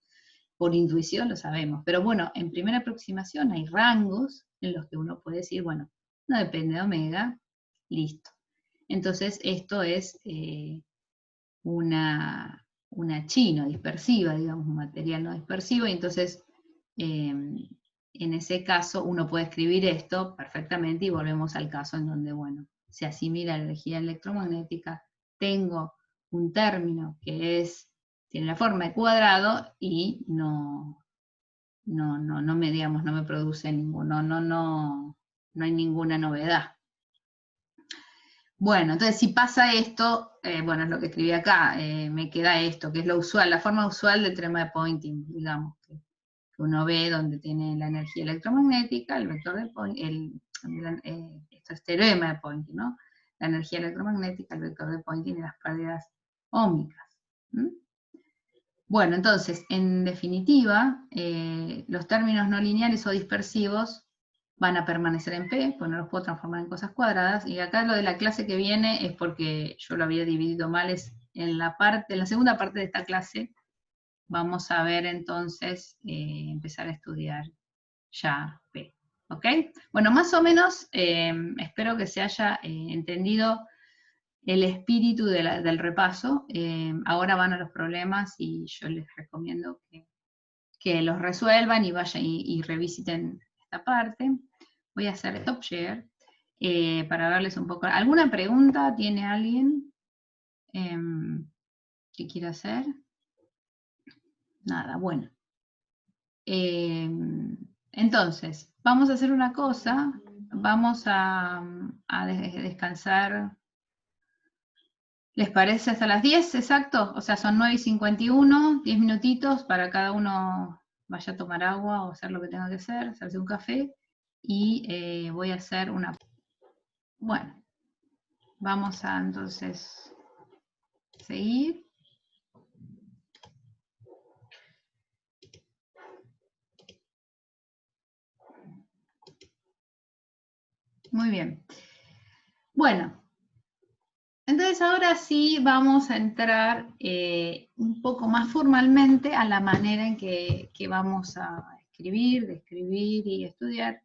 por intuición lo sabemos. Pero bueno, en primera aproximación hay rangos en los que uno puede decir, bueno, no depende de omega, listo. Entonces esto es una chi no dispersiva, digamos, un material no dispersivo, y entonces en ese caso uno puede escribir esto perfectamente y volvemos al caso en donde, bueno, se asimila la energía electromagnética, tengo un término que tiene la forma de cuadrado y no me produce no hay ninguna novedad. Bueno, entonces si pasa esto, bueno, es lo que escribí acá, me queda esto, que es lo usual, la forma usual del teorema de Poynting, digamos, que uno ve donde tiene la energía electromagnética, el vector de Poynting, esto es teorema de Poynting, ¿no? La energía electromagnética, el vector de Poynting y las pérdidas óhmicas. Bueno, entonces, en definitiva, los términos no lineales o dispersivos van a permanecer en P, pues no los puedo transformar en cosas cuadradas, y acá lo de la clase que viene es porque yo lo había dividido mal, es en la segunda parte de esta clase, vamos a ver entonces, empezar a estudiar ya P, ¿ok? Bueno, más o menos, espero que se haya entendido el espíritu del repaso. Ahora van a los problemas y yo les recomiendo que los resuelvan y vayan y revisiten esta parte. Voy a hacer stop share para verles un poco. ¿Alguna pregunta tiene alguien que quiera hacer? Nada, bueno. Entonces, vamos a hacer una cosa. Vamos a descansar. ¿Les parece hasta las 10 exacto? O sea, son 9:51, 10 minutitos para cada uno vaya a tomar agua o hacer lo que tenga que hacer, hacerse un café. Y voy a hacer una... Bueno, vamos a entonces seguir. Muy bien. Bueno. Entonces ahora sí vamos a entrar un poco más formalmente a la manera en que vamos a escribir, describir y estudiar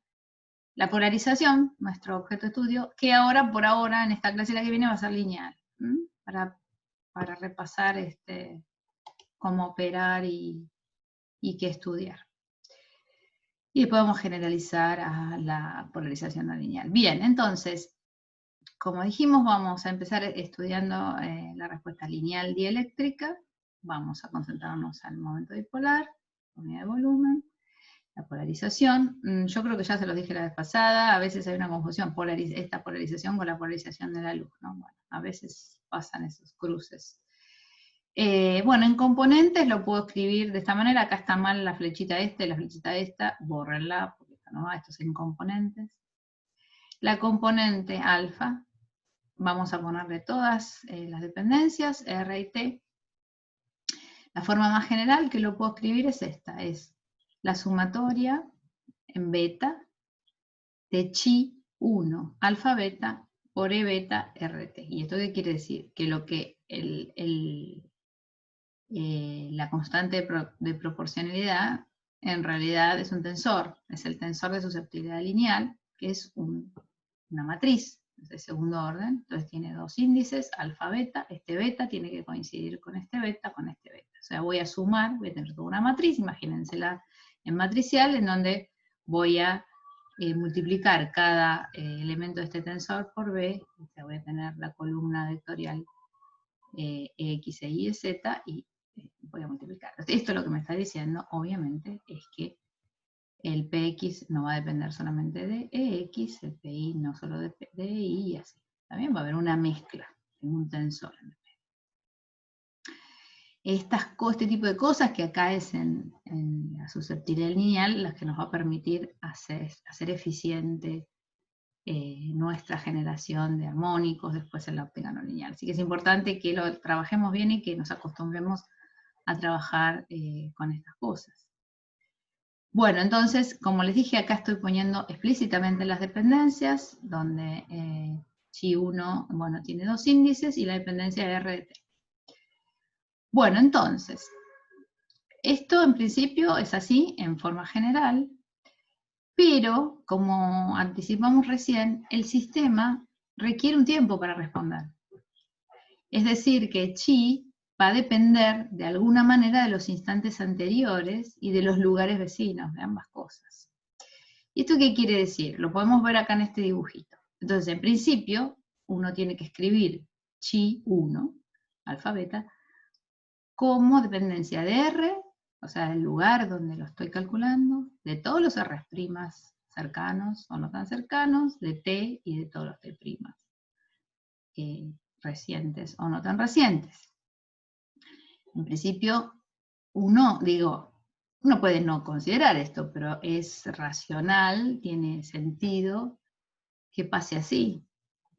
la polarización, nuestro objeto de estudio, que ahora, por ahora, en esta clase la que viene va a ser lineal, para repasar cómo operar y qué estudiar. Y podemos generalizar a la polarización no lineal. Bien, entonces, como dijimos, vamos a empezar estudiando la respuesta lineal dieléctrica, vamos a concentrarnos al momento dipolar, unidad de volumen, la polarización. Yo creo que ya se los dije la vez pasada, a veces hay una confusión, esta polarización con la polarización de la luz, ¿no? Bueno, a veces pasan esos cruces. Bueno, en componentes lo puedo escribir de esta manera, acá está mal la flechita esta y la flechita esta, bórrenla, porque esto no va, esto es en componentes. La componente alfa, vamos a ponerle todas las dependencias, R y T. La forma más general que lo puedo escribir es esta, es la sumatoria en beta de chi 1 alfa beta por E beta RT. ¿Y esto qué quiere decir? Que lo que la constante de proporcionalidad en realidad es un tensor, es el tensor de susceptibilidad lineal, que es una matriz de segundo orden, entonces tiene dos índices, alfa, beta, este beta tiene que coincidir con este beta, o sea, voy a sumar, voy a tener toda una matriz, imagínensela en matricial, en donde voy a multiplicar cada elemento de este tensor por B, o sea, voy a tener la columna vectorial X, Y, Z, y voy a multiplicar. Esto lo que me está diciendo, obviamente, es que el Px no va a depender solamente de Ex, el Pi no solo de Y, y así. También va a haber una mezcla en un tensor. Este tipo de cosas que acá es en la susceptibilidad lineal, las que nos va a permitir hacer eficiente nuestra generación de armónicos después en la óptica no lineal. Así que es importante que lo trabajemos bien y que nos acostumbremos a trabajar con estas cosas. Bueno, entonces, como les dije, acá estoy poniendo explícitamente las dependencias, donde chi1, bueno, tiene dos índices y la dependencia de R de T. Bueno, entonces, esto en principio es así, en forma general, pero, como anticipamos recién, el sistema requiere un tiempo para responder. Es decir, que chi va a depender de alguna manera de los instantes anteriores y de los lugares vecinos, de ambas cosas. ¿Y esto qué quiere decir? Lo podemos ver acá en este dibujito. Entonces, en principio, uno tiene que escribir chi 1, alfa beta, como dependencia de R, o sea, del lugar donde lo estoy calculando, de todos los R' cercanos o no tan cercanos, de T y de todos los T', recientes o no tan recientes. En principio, uno puede no considerar esto, pero es racional, tiene sentido que pase así.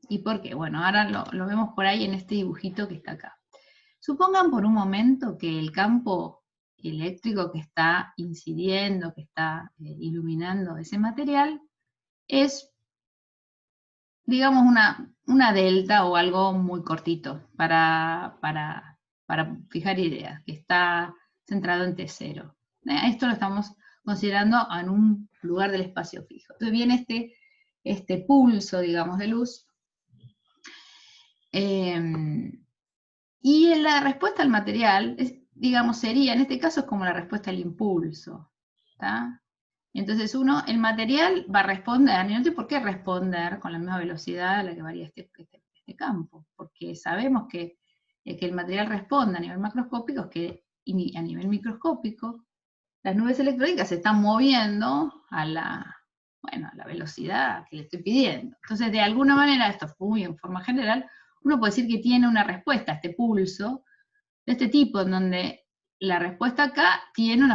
¿Y por qué? Bueno, ahora lo vemos por ahí en este dibujito que está acá. Supongan por un momento que el campo eléctrico que está incidiendo, que está iluminando ese material, es, digamos, una delta o algo muy cortito para fijar ideas, que está centrado en T0. Esto lo estamos considerando en un lugar del espacio fijo. Entonces viene este pulso, digamos, de luz, y la respuesta al material, digamos, sería, en este caso es como la respuesta al impulso, ¿está? Entonces el material va a responder, y no tiene por qué responder con la misma velocidad a la que varía este campo, porque sabemos que el material responde a nivel macroscópico, es que a nivel microscópico, las nubes electrónicas se están moviendo a la velocidad que le estoy pidiendo. Entonces, de alguna manera, esto es muy en forma general, uno puede decir que tiene una respuesta a este pulso, de este tipo, en donde la respuesta acá tiene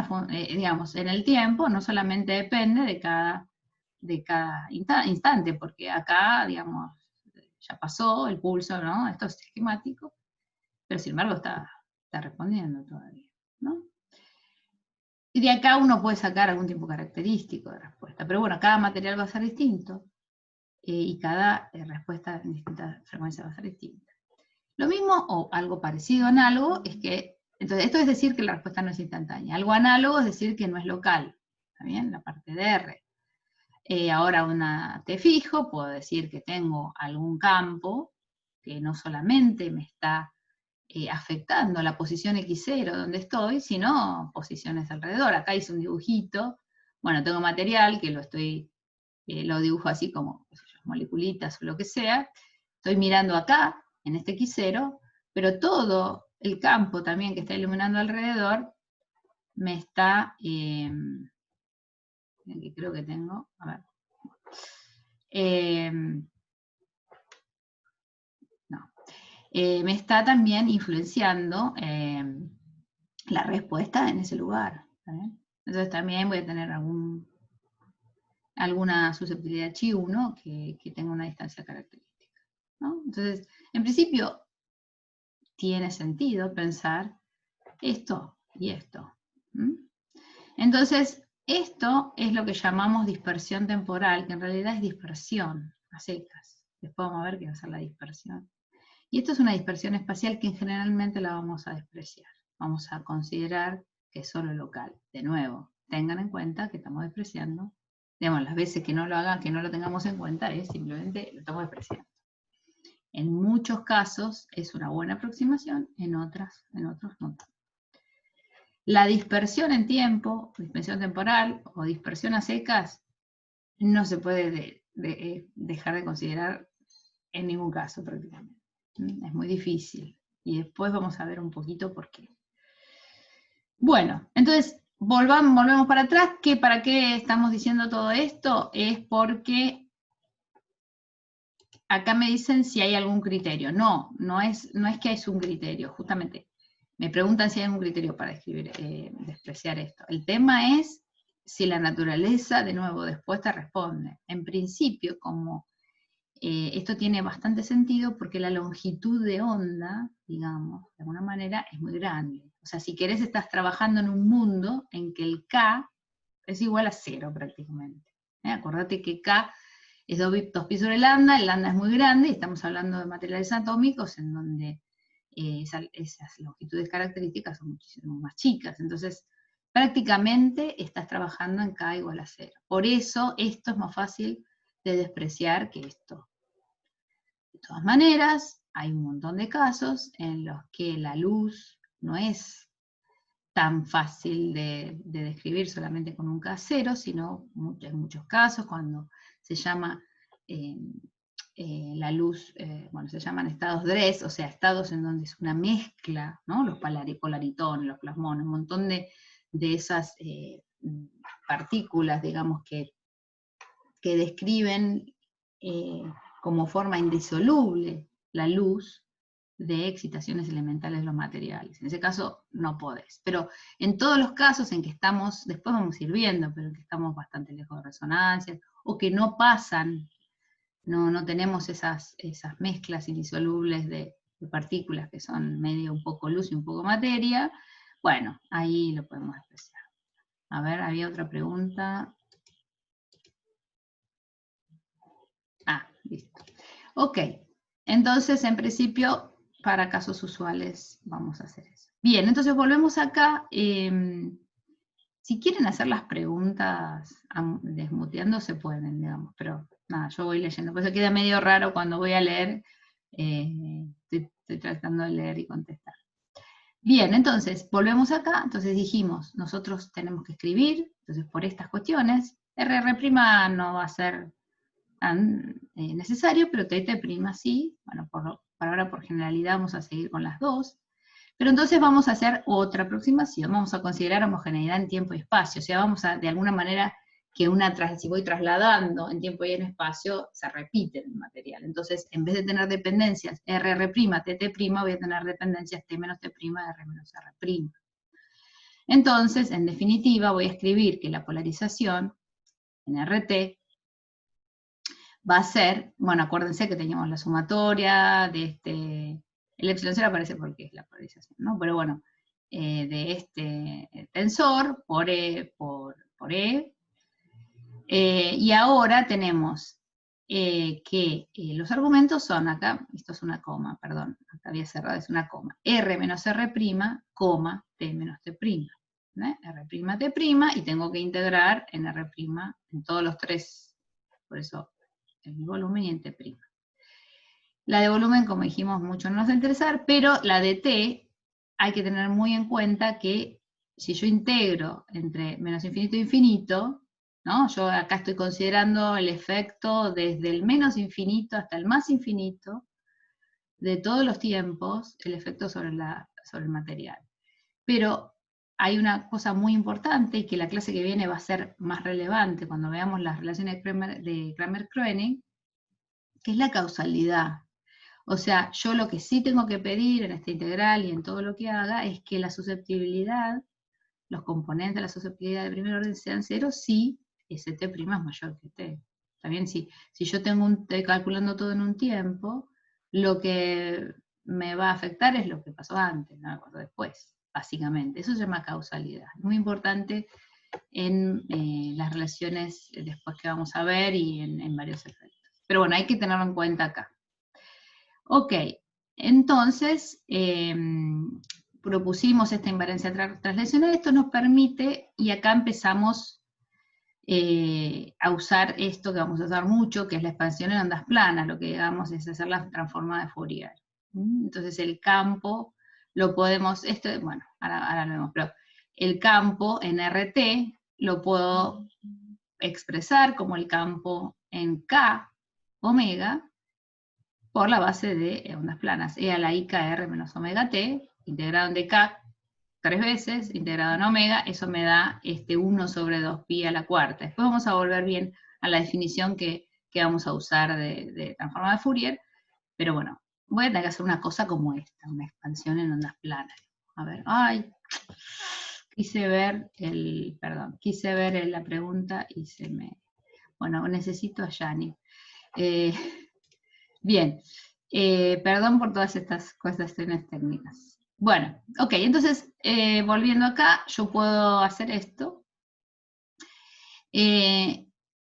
digamos, en el tiempo, no solamente depende de cada instante, porque acá, digamos, ya pasó el pulso, ¿no? Esto es esquemático, pero sin embargo está respondiendo todavía, ¿no? Y de acá uno puede sacar algún tipo característico de respuesta, pero bueno, cada material va a ser distinto, y cada respuesta en distintas frecuencias va a ser distinta. Lo mismo, o algo parecido análogo, es que, entonces esto es decir que la respuesta no es instantánea. Algo análogo es decir que no es local, ¿está bien? La parte de R. Ahora una T fijo, puedo decir que tengo algún campo que no solamente me está afectando la posición X0 donde estoy, sino posiciones alrededor. Acá hice un dibujito, bueno, tengo material que lo dibujo así como, qué sé yo, moleculitas o lo que sea, estoy mirando acá, en este X0, pero todo el campo también que está iluminando alrededor me está, que creo que tengo, a ver, me está también influenciando la respuesta en ese lugar. ¿Vale? Entonces también voy a tener alguna susceptibilidad chi1 que tenga una distancia característica, ¿no? Entonces, en principio, tiene sentido pensar esto y esto. ¿Mm? Entonces, esto es lo que llamamos dispersión temporal, que en realidad es dispersión a secas. Después vamos a ver qué va a ser la dispersión. Y esto es una dispersión espacial que generalmente la vamos a despreciar. Vamos a considerar que es solo local. De nuevo, tengan en cuenta que estamos despreciando. Digamos, las veces que no lo hagan, que no lo tengamos en cuenta, es simplemente lo estamos despreciando. En muchos casos es una buena aproximación, en otros no. La dispersión en tiempo, dispersión temporal o dispersión a secas, no se puede dejar de considerar en ningún caso prácticamente. Es muy difícil. Y después vamos a ver un poquito por qué. Bueno, entonces volvemos para atrás. ¿Para qué estamos diciendo todo esto? Es porque acá me dicen si hay algún criterio. No es que es un criterio, justamente. Me preguntan si hay algún criterio para despreciar esto. El tema es si la naturaleza, de nuevo, después te responde. En principio, como esto tiene bastante sentido porque la longitud de onda, digamos, de alguna manera, es muy grande. O sea, si querés, estás trabajando en un mundo en que el K es igual a 0 prácticamente. Acordate que K es 2 pi sobre lambda, el lambda es muy grande, y estamos hablando de materiales atómicos en donde esas longitudes características son muchísimo más chicas. Entonces, prácticamente estás trabajando en K igual a 0. Por eso, esto es más fácil de despreciar que esto. De todas maneras, hay un montón de casos en los que la luz no es tan fácil de describir solamente con un K0, sino en muchos casos cuando se llama la luz, bueno, se llaman estados DRES, o sea, estados en donde es una mezcla, ¿no? Los polaritones, los plasmones, un montón de esas partículas, digamos, que describen como forma indisoluble la luz de excitaciones elementales de los materiales. En ese caso no podés. Pero en todos los casos en que estamos, después vamos a ir viendo, pero en que estamos bastante lejos de resonancias, o que no pasan, no tenemos esas mezclas indisolubles de partículas que son medio un poco luz y un poco materia, bueno, ahí lo podemos despreciar. A ver, había otra pregunta. Ah, listo. Ok, entonces en principio, para casos usuales vamos a hacer eso. Bien, entonces volvemos acá. Si quieren hacer las preguntas desmuteando, se pueden, digamos, pero nada, yo voy leyendo. Por eso queda medio raro cuando voy a leer, estoy tratando de leer y contestar. Bien, entonces, volvemos acá. Entonces dijimos, nosotros tenemos que escribir, entonces por estas cuestiones, RR' no va a ser tan necesario, pero TT' sí. Bueno, por ahora por generalidad vamos a seguir con las dos. Pero entonces vamos a hacer otra aproximación, vamos a considerar homogeneidad en tiempo y espacio, o sea, vamos a, de alguna manera, que si voy trasladando en tiempo y en espacio, se repite el material. Entonces, en vez de tener dependencias RR', TT', voy a tener dependencias T menos T', R menos R'. Entonces, en definitiva, voy a escribir que la polarización en RT va a ser, bueno, acuérdense que teníamos la sumatoria de el epsilon 0 aparece porque es la polarización, ¿no? Pero bueno, de este tensor por E, y ahora tenemos que los argumentos son acá, esto es una coma, perdón, acá había cerrado, es una coma, R menos R', coma, T menos T', R', T', y tengo que integrar en R', en todos los tres, por eso en volumen y en T'. La de volumen, como dijimos, mucho no nos va a interesar, pero la de T hay que tener muy en cuenta que si yo integro entre menos infinito e infinito, ¿no? Yo acá estoy considerando el efecto desde el menos infinito hasta el más infinito, de todos los tiempos, el efecto sobre sobre el material. Pero hay una cosa muy importante y que la clase que viene va a ser más relevante cuando veamos las relaciones de Cramer-Koenig, que es la causalidad. O sea, yo lo que sí tengo que pedir en esta integral y en todo lo que haga es que la susceptibilidad, los componentes de la susceptibilidad de primer orden sean cero si St' es mayor que T. También si yo estoy calculando todo en un tiempo, lo que me va a afectar es lo que pasó antes, no me acuerdo después, básicamente. Eso se llama causalidad. Muy importante en las relaciones después que vamos a ver y en varios efectos. Pero bueno, hay que tenerlo en cuenta acá. Ok, entonces propusimos esta invariancia translacional. Esto nos permite, y acá empezamos a usar esto que vamos a usar mucho, que es la expansión en ondas planas. Lo que digamos es hacer la transformada de Fourier. Entonces el campo lo podemos, bueno, ahora lo vemos, pero el campo en RT lo puedo expresar como el campo en K omega por la base de ondas planas. E a la I KR menos omega T, integrado en dk 3 veces, integrado en omega, eso me da 1 sobre 2pi a la cuarta. Después vamos a volver bien a la definición que vamos a usar de transformada de Fourier, pero bueno, voy a tener que hacer una cosa como esta, una expansión en ondas planas. A ver, quise ver la pregunta y se me... Bueno, necesito a Yani. Bien, perdón por todas estas cuestiones técnicas. Bueno, ok, entonces, volviendo acá, yo puedo hacer esto.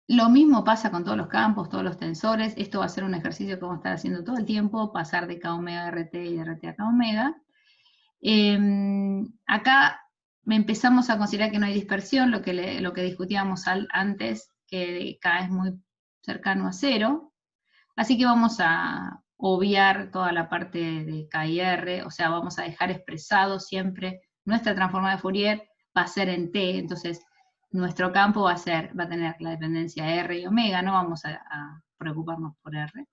Lo mismo pasa con todos los campos, todos los tensores. Esto va a ser un ejercicio que vamos a estar haciendo todo el tiempo, pasar de K omega a RT y de RT a K omega. Acá empezamos a considerar que no hay dispersión, lo que discutíamos antes, que K es muy cercano a 0. Así que vamos a obviar toda la parte de K y R, o sea, vamos a dejar expresado siempre nuestra transformada de Fourier, va a ser en T, entonces nuestro campo va a tener la dependencia R y omega, no vamos a preocuparnos por R.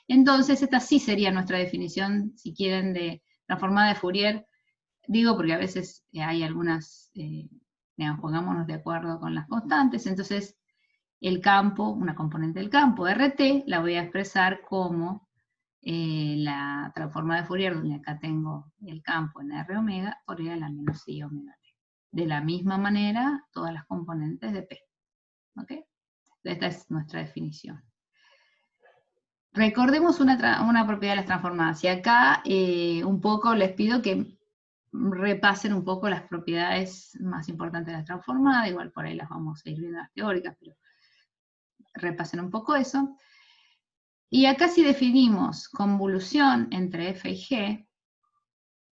Entonces, esta sí sería nuestra definición, si quieren, de transformada de Fourier. Digo porque a veces hay algunas, digamos, pongámonos de acuerdo con las constantes, entonces el campo, una componente del campo, RT, la voy a expresar como la transformada de Fourier, donde acá tengo el campo en R omega, por E a la menos I omega T. De la misma manera, todas las componentes de P. ¿Ok? Esta es nuestra definición. Recordemos una propiedad de las transformadas. Y acá un poco les pido que repasen un poco las propiedades más importantes de la transformada, igual por ahí las vamos a ir viendo las teóricas, pero repasen un poco eso. Y acá si definimos convolución entre f y g,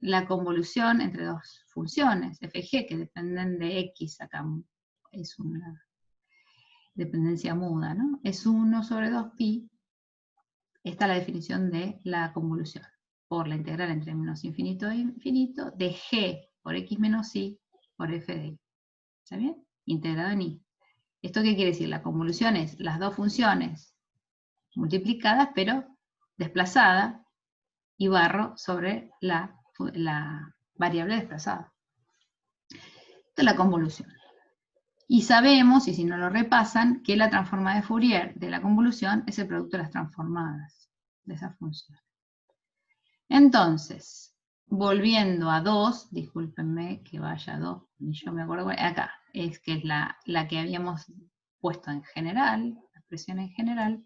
la convolución entre dos funciones, f y g, que dependen de x, acá es una dependencia muda, ¿no? Es 1 sobre 2pi, esta es la definición de la convolución, por la integral entre menos infinito e infinito, de g por x menos y por f de y. ¿Está bien? Integrado en y. ¿Esto qué quiere decir? La convolución es las dos funciones multiplicadas, pero desplazada, y barro sobre la variable desplazada. Esta es la convolución. Y sabemos, y si no lo repasan, que la transformada de Fourier de la convolución es el producto de las transformadas de esa función. Entonces, volviendo a 2, discúlpenme que vaya a 2, ni yo me acuerdo, acá, es que es la que habíamos puesto en general, la expresión en general,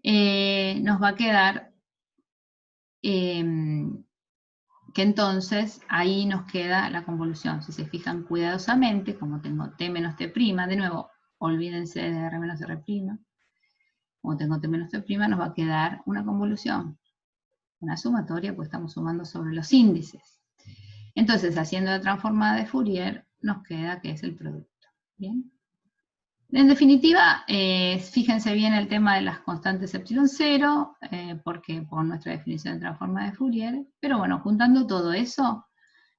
nos va a quedar que entonces ahí nos queda la convolución. Si se fijan cuidadosamente, como tengo t menos t', de nuevo, olvídense de r menos r', como tengo t menos t', nos va a quedar una convolución, una sumatoria, pues estamos sumando sobre los índices. Entonces, haciendo la transformada de Fourier, nos queda que es el producto. ¿Bien? En definitiva, fíjense bien el tema de las constantes epsilon 0, porque por nuestra definición de transformada de Fourier, pero bueno, juntando todo eso,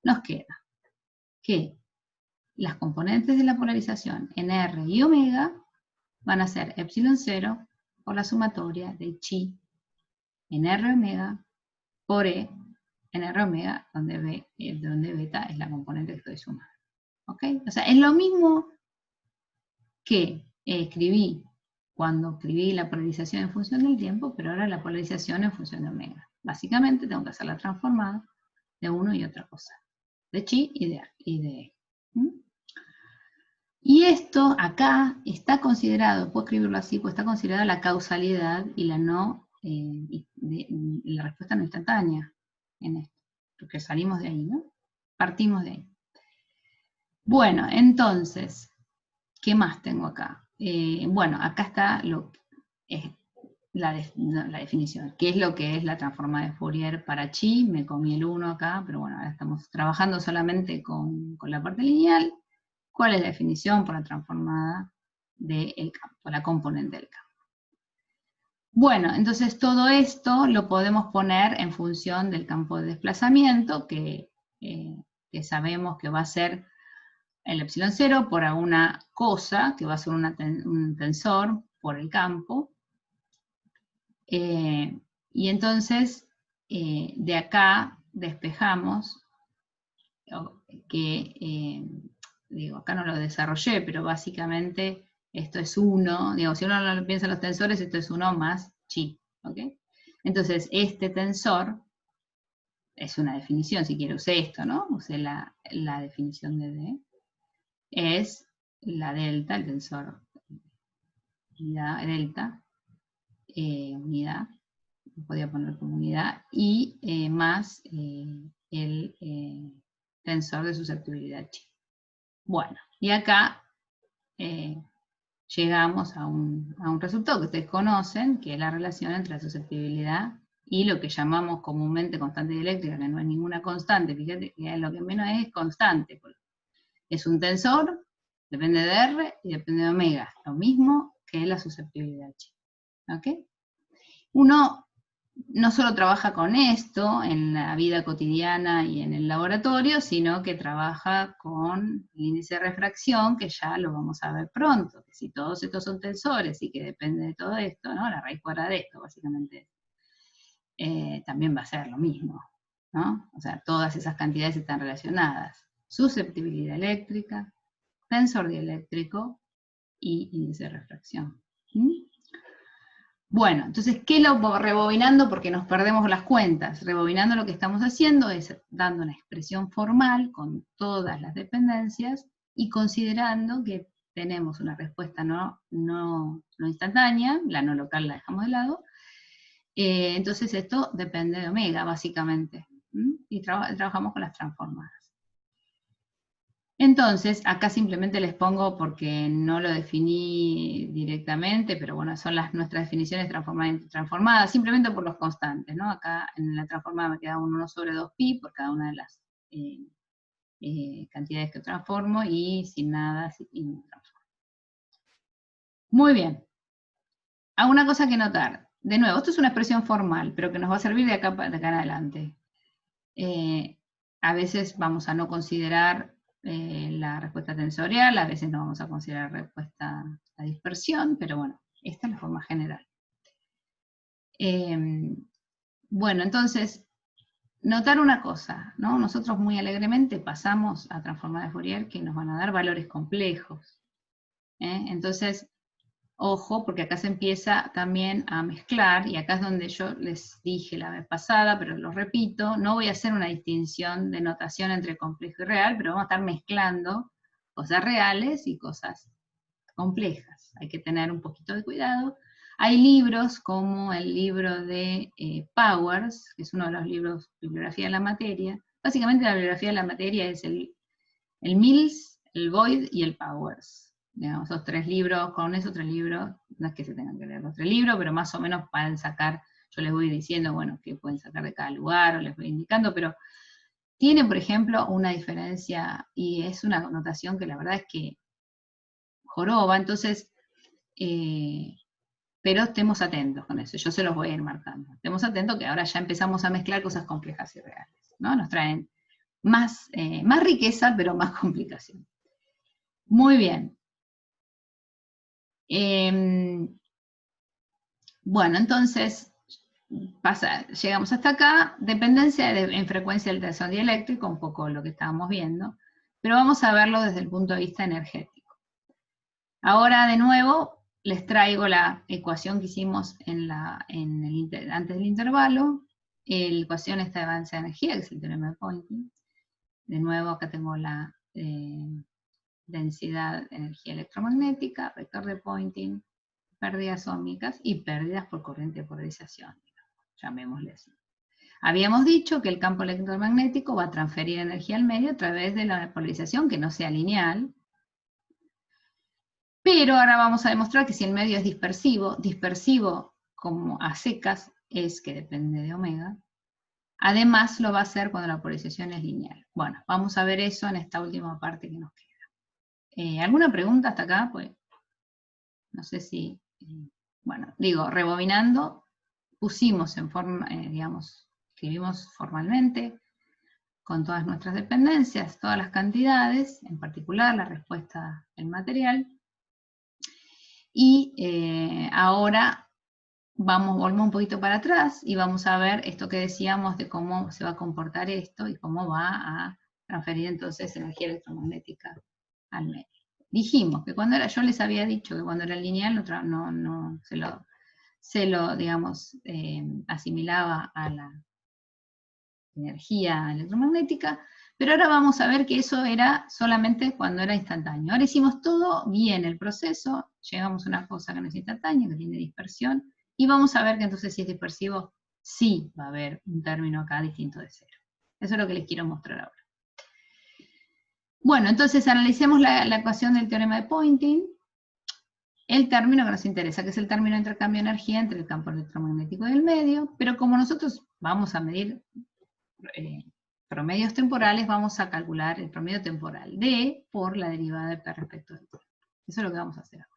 nos queda que las componentes de la polarización en R y omega van a ser epsilon 0 por la sumatoria de chi en R omega por E en R omega, donde beta es la componente que estoy sumando. ¿Ok? O sea, es lo mismo que escribí cuando escribí la polarización en función del tiempo, pero ahora la polarización en función de omega. Básicamente tengo que hacer la transformada de uno y otra cosa, de chi y de E. Y esto acá está considerado, puedo escribirlo así, pues está considerada la causalidad y la no, la respuesta no instantánea en esto, porque salimos de ahí, ¿no? Partimos de ahí. Bueno, entonces, ¿qué más tengo acá? Bueno, acá está la definición. ¿Qué es lo que es la transformada de Fourier para chi? Me comí el 1 acá, pero bueno, ahora estamos trabajando solamente con la parte lineal. ¿Cuál es la definición por la transformada del campo, la componente del campo? Bueno, entonces todo esto lo podemos poner en función del campo de desplazamiento, que sabemos que va a ser el epsilon 0 por alguna cosa, que va a ser un tensor por el campo. Y entonces, de acá despejamos que, digo, acá no lo desarrollé, pero básicamente esto es 1, digo, si uno lo piensa en los tensores, esto es 1 más chi, ¿ok? Entonces, este tensor es una definición, si quiero usé esto, ¿no? Usé la definición de D, es la delta, el tensor unidad delta, unidad, podía poner como unidad, y más el tensor de susceptibilidad chi. Bueno, y acá llegamos a un resultado que ustedes conocen, que es la relación entre la susceptibilidad y lo que llamamos comúnmente constante dieléctrica, que no es ninguna constante, fíjate que lo que menos es constante. Es un tensor, depende de R y depende de omega, lo mismo que la susceptibilidad chi. ¿Ok? Uno no solo trabaja con esto en la vida cotidiana y en el laboratorio, sino que trabaja con el índice de refracción, que ya lo vamos a ver pronto, que si todos estos son tensores y que depende de todo esto, ¿no? La raíz cuadrada de esto, básicamente, también va a ser lo mismo, ¿no? O sea, todas esas cantidades están relacionadas. Susceptibilidad eléctrica, tensor dieléctrico y índice de refracción. Bueno, entonces, ¿qué lo rebobinando? Porque nos perdemos las cuentas. Rebobinando lo que estamos haciendo es dando una expresión formal con todas las dependencias y considerando que tenemos una respuesta no instantánea, la no local la dejamos de lado. Entonces esto depende de omega, básicamente. Y trabajamos con las transformadas. Entonces, acá simplemente les pongo porque no lo definí directamente, pero bueno, son nuestras definiciones transformadas, simplemente por los constantes, ¿no? Acá en la transformada me queda un 1 sobre 2pi por cada una de las cantidades que transformo y sin nada, sin transformo. Muy bien. Alguna cosa que notar. De nuevo, esto es una expresión formal, pero que nos va a servir de acá en adelante. A veces vamos a no considerar la respuesta tensorial, a veces no vamos a considerar la dispersión, pero bueno, esta es la forma general. Bueno, entonces, notar una cosa, ¿no? Nosotros muy alegremente pasamos a transformadas de Fourier que nos van a dar valores complejos. Entonces, ojo, porque acá se empieza también a mezclar, y acá es donde yo les dije la vez pasada, pero lo repito, no voy a hacer una distinción de notación entre complejo y real, pero vamos a estar mezclando cosas reales y cosas complejas. Hay que tener un poquito de cuidado. Hay libros como el libro de Powers, que es uno de los libros Bibliografía de la Materia. Básicamente la bibliografía de la materia es el Mills, el Boyd y el Powers. Digamos, esos 3 libros, con esos 3 libros, no es que se tengan que leer los 3 libros, pero más o menos pueden sacar, yo les voy diciendo, bueno, qué pueden sacar de cada lugar, o les voy indicando, pero tiene, por ejemplo, una diferencia, y es una connotación que la verdad es que joroba, entonces, pero estemos atentos con eso, yo se los voy a ir marcando. Estemos atentos que ahora ya empezamos a mezclar cosas complejas y reales, ¿no? Nos traen más riqueza, pero más complicación. Muy bien. Bueno, entonces, llegamos hasta acá, dependencia en frecuencia del tensor dieléctrico, un poco lo que estábamos viendo, pero vamos a verlo desde el punto de vista energético. Ahora, de nuevo, les traigo la ecuación que hicimos antes del intervalo, la ecuación esta de avance de energía, que es el teorema de Poynting. De nuevo, acá tengo la densidad de energía electromagnética, vector de Poynting, pérdidas óhmicas y pérdidas por corriente de polarización, llamémosle así. Habíamos dicho que el campo electromagnético va a transferir energía al medio a través de la polarización que no sea lineal, pero ahora vamos a demostrar que si el medio es dispersivo como a secas es que depende de omega, además lo va a hacer cuando la polarización es lineal. Bueno, vamos a ver eso en esta última parte que nos queda. ¿Alguna pregunta hasta acá? Pues no sé si, bueno, digo, rebobinando, pusimos en forma, digamos, escribimos formalmente con todas nuestras dependencias, todas las cantidades, en particular la respuesta del material, y ahora volvemos un poquito para atrás y vamos a ver esto que decíamos de cómo se va a comportar esto y cómo va a transferir entonces energía electromagnética al medio. Dijimos que cuando yo les había dicho que cuando era lineal no se lo digamos, asimilaba a la energía electromagnética, pero ahora vamos a ver que eso era solamente cuando era instantáneo. Ahora hicimos todo bien el proceso, llegamos a una cosa que no es instantánea, que tiene dispersión, y vamos a ver que entonces si es dispersivo, sí va a haber un término acá distinto de cero. Eso es lo que les quiero mostrar ahora. Bueno, entonces analicemos la ecuación del teorema de Poynting, el término que nos interesa, que es el término de intercambio de energía entre el campo electromagnético y el medio, pero como nosotros vamos a medir promedios temporales, vamos a calcular el promedio temporal D por la derivada de P respecto del tiempo. Eso es lo que vamos a hacer ahora.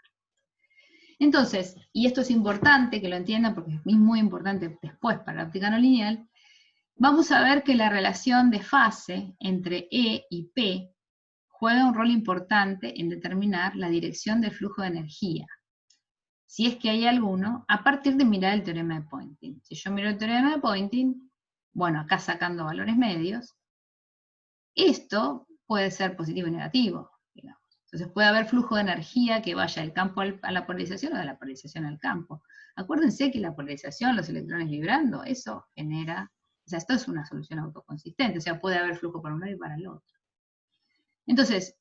Entonces, y esto es importante que lo entiendan porque es muy importante después para la óptica no lineal, vamos a ver que la relación de fase entre E y P juega un rol importante en determinar la dirección del flujo de energía, si es que hay alguno, a partir de mirar el teorema de Poynting. Si yo miro el teorema de Poynting, bueno, acá sacando valores medios, esto puede ser positivo y negativo, digamos. Entonces puede haber flujo de energía que vaya del campo a la polarización o de la polarización al campo. Acuérdense que la polarización, los electrones vibrando, eso genera, o sea, esto es una solución autoconsistente, o sea, puede haber flujo para un lado y para el otro. Entonces,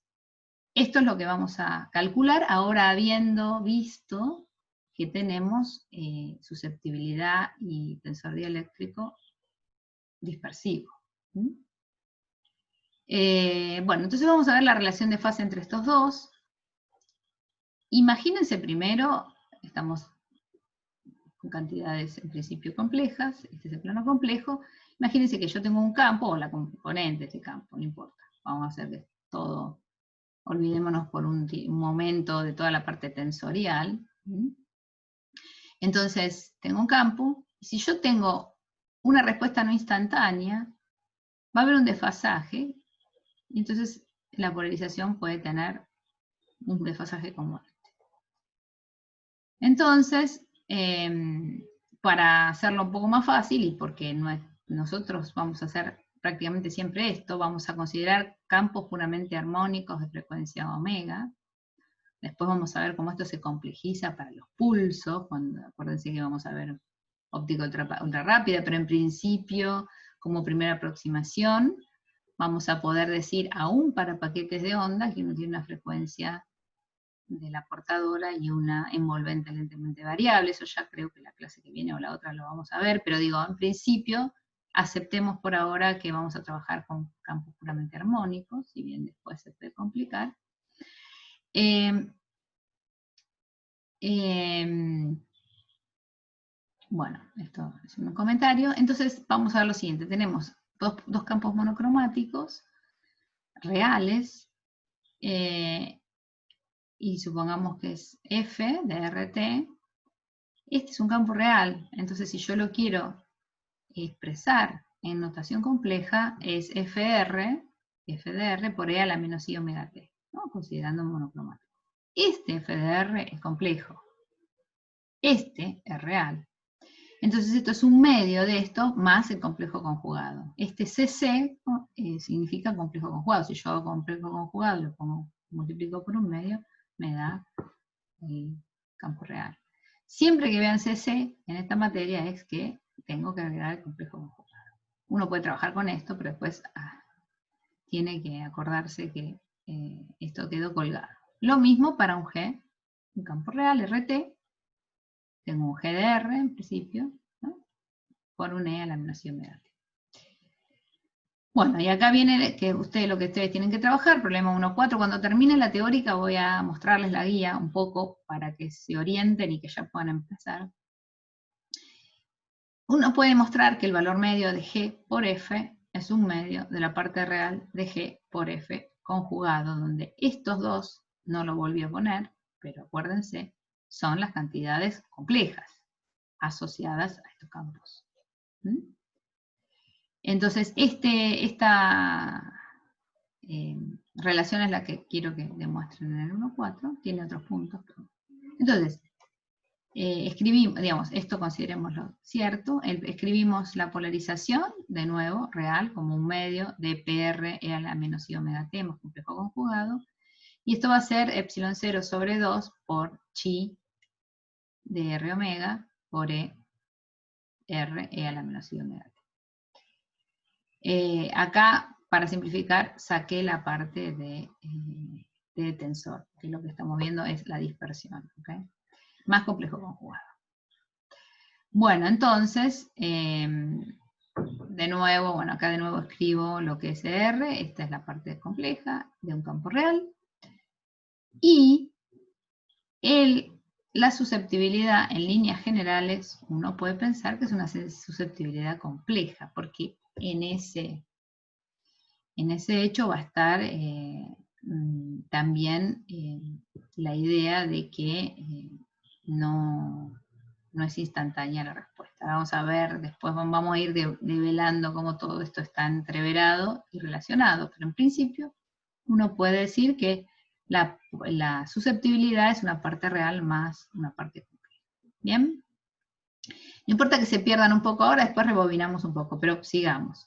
esto es lo que vamos a calcular, ahora habiendo visto que tenemos susceptibilidad y tensor dieléctrico dispersivo. Bueno, entonces vamos a ver la relación de fase entre estos dos. Imagínense primero, estamos con cantidades en principio complejas, este es el plano complejo. Imagínense que yo tengo un campo, o la componente de este campo, no importa. Vamos a hacer de todo, olvidémonos por un momento de toda la parte tensorial. Entonces, tengo un campo, y si yo tengo una respuesta no instantánea, va a haber un desfasaje, y entonces la polarización puede tener un desfasaje como este. Entonces, para hacerlo un poco más fácil, y porque nosotros vamos a hacer prácticamente siempre esto, vamos a considerar campos puramente armónicos de frecuencia omega. Después vamos a ver cómo esto se complejiza para los pulsos, acuérdense que vamos a ver óptica ultra rápida, pero en principio, como primera aproximación, vamos a poder decir, aún para paquetes de onda, que uno tiene una frecuencia de la portadora y una envolvente lentamente variable. Eso ya creo que la clase que viene o la otra lo vamos a ver, pero digo, en principio, aceptemos por ahora que vamos a trabajar con campos puramente armónicos, si bien después se puede complicar. Bueno, esto es un comentario. Entonces vamos a ver lo siguiente. Tenemos dos campos monocromáticos reales, y supongamos que es F de RT. Este es un campo real, entonces si yo lo quiero expresar en notación compleja, es FR de R por E a la menos I omega T, ¿no? Considerando monocromático. Este F de R es complejo. Este es real. Entonces esto es un medio de esto más el complejo conjugado. Este CC significa complejo conjugado. Si yo hago complejo conjugado, lo pongo, multiplico por un medio, me da el campo real. Siempre que vean CC en esta materia es que tengo que agregar el complejo conjugado. Uno puede trabajar con esto, pero después tiene que acordarse que esto quedó colgado. Lo mismo para un G, un campo real, RT. Tengo un G de R en principio, ¿no? Por un E a la menos I omega T. Bueno, y acá viene que lo que ustedes tienen que trabajar, problema 1.4. Cuando termine la teórica voy a mostrarles la guía un poco para que se orienten y que ya puedan empezar. Uno puede mostrar que el valor medio de G por F es un medio de la parte real de G por F conjugado, donde estos dos, no lo volví a poner, pero acuérdense, son las cantidades complejas asociadas a estos campos. ¿Mm? Entonces, esta relación es la que quiero que demuestren en el 1.4, tiene otros puntos. Entonces, escribimos, digamos, esto considerémoslo cierto, escribimos la polarización, de nuevo, real, como un medio de PR e a la menos I omega T más complejo conjugado, y esto va a ser epsilon 0 sobre 2 por chi de R omega por R e a la menos I omega T. Acá, para simplificar, saqué la parte de tensor, que lo que estamos viendo es la dispersión, ¿okay? Más complejo conjugado. Bueno, entonces, de nuevo, bueno, acá de nuevo escribo lo que es R, esta es la parte compleja de un campo real, y la susceptibilidad en líneas generales, uno puede pensar que es una susceptibilidad compleja, porque en ese hecho va a estar también la idea de que no es instantánea la respuesta. Vamos a ver, después vamos a ir develando cómo todo esto está entreverado y relacionado, pero en principio uno puede decir que la susceptibilidad es una parte real más una parte compleja. ¿Bien? No importa que se pierdan un poco ahora, después rebobinamos un poco, pero sigamos.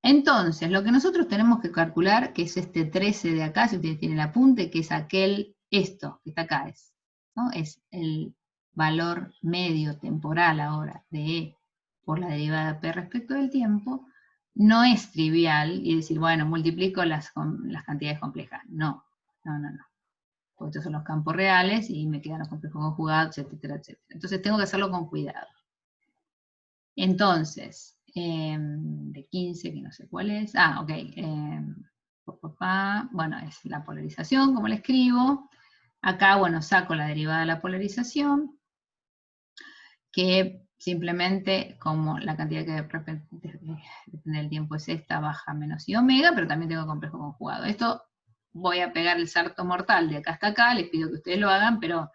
Entonces, lo que nosotros tenemos que calcular, que es este 13 de acá, si ustedes tienen el apunte, que es esto que está acá, ¿no? Es el valor medio temporal ahora de E por la derivada P respecto del tiempo, no es trivial y decir, bueno, multiplico las cantidades complejas. No. Porque estos son los campos reales y me quedan los complejos conjugados, etcétera, etcétera. Entonces tengo que hacerlo con cuidado. Entonces, de 15, que no sé cuál es. Ok. Bueno, es la polarización, como la escribo. Acá, bueno, saco la derivada de la polarización, que simplemente, como la cantidad que depende del tiempo es esta, baja menos I omega, pero también tengo complejo conjugado. Esto voy a pegar el salto mortal de acá hasta acá, les pido que ustedes lo hagan, pero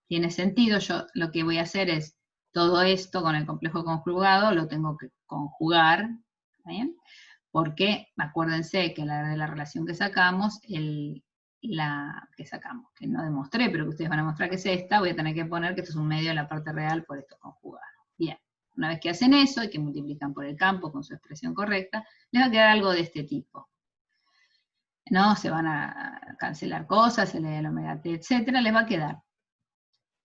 tiene sentido. Yo lo que voy a hacer es, todo esto con el complejo conjugado lo tengo que conjugar, ¿bien? Porque acuérdense que de la relación que sacamos, que no demostré, pero que ustedes van a mostrar que es esta, voy a tener que poner que esto es un medio de la parte real por esto conjugado. Bien, una vez que hacen eso y que multiplican por el campo con su expresión correcta, les va a quedar algo de este tipo. No, se van a cancelar cosas, se le da el omega t, etcétera, les va a quedar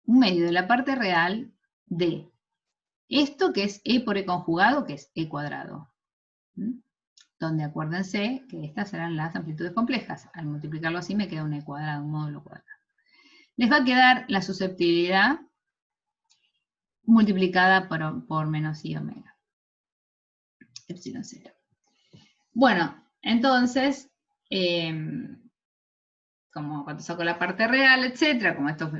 un medio de la parte real de esto que es E por E conjugado, que es E cuadrado. Donde acuérdense que estas serán las amplitudes complejas. Al multiplicarlo así me queda un E cuadrado, un módulo cuadrado. Les va a quedar la susceptibilidad multiplicada por menos I omega. Epsilon 0. Bueno, entonces, como cuando saco la parte real, etcétera, como esto es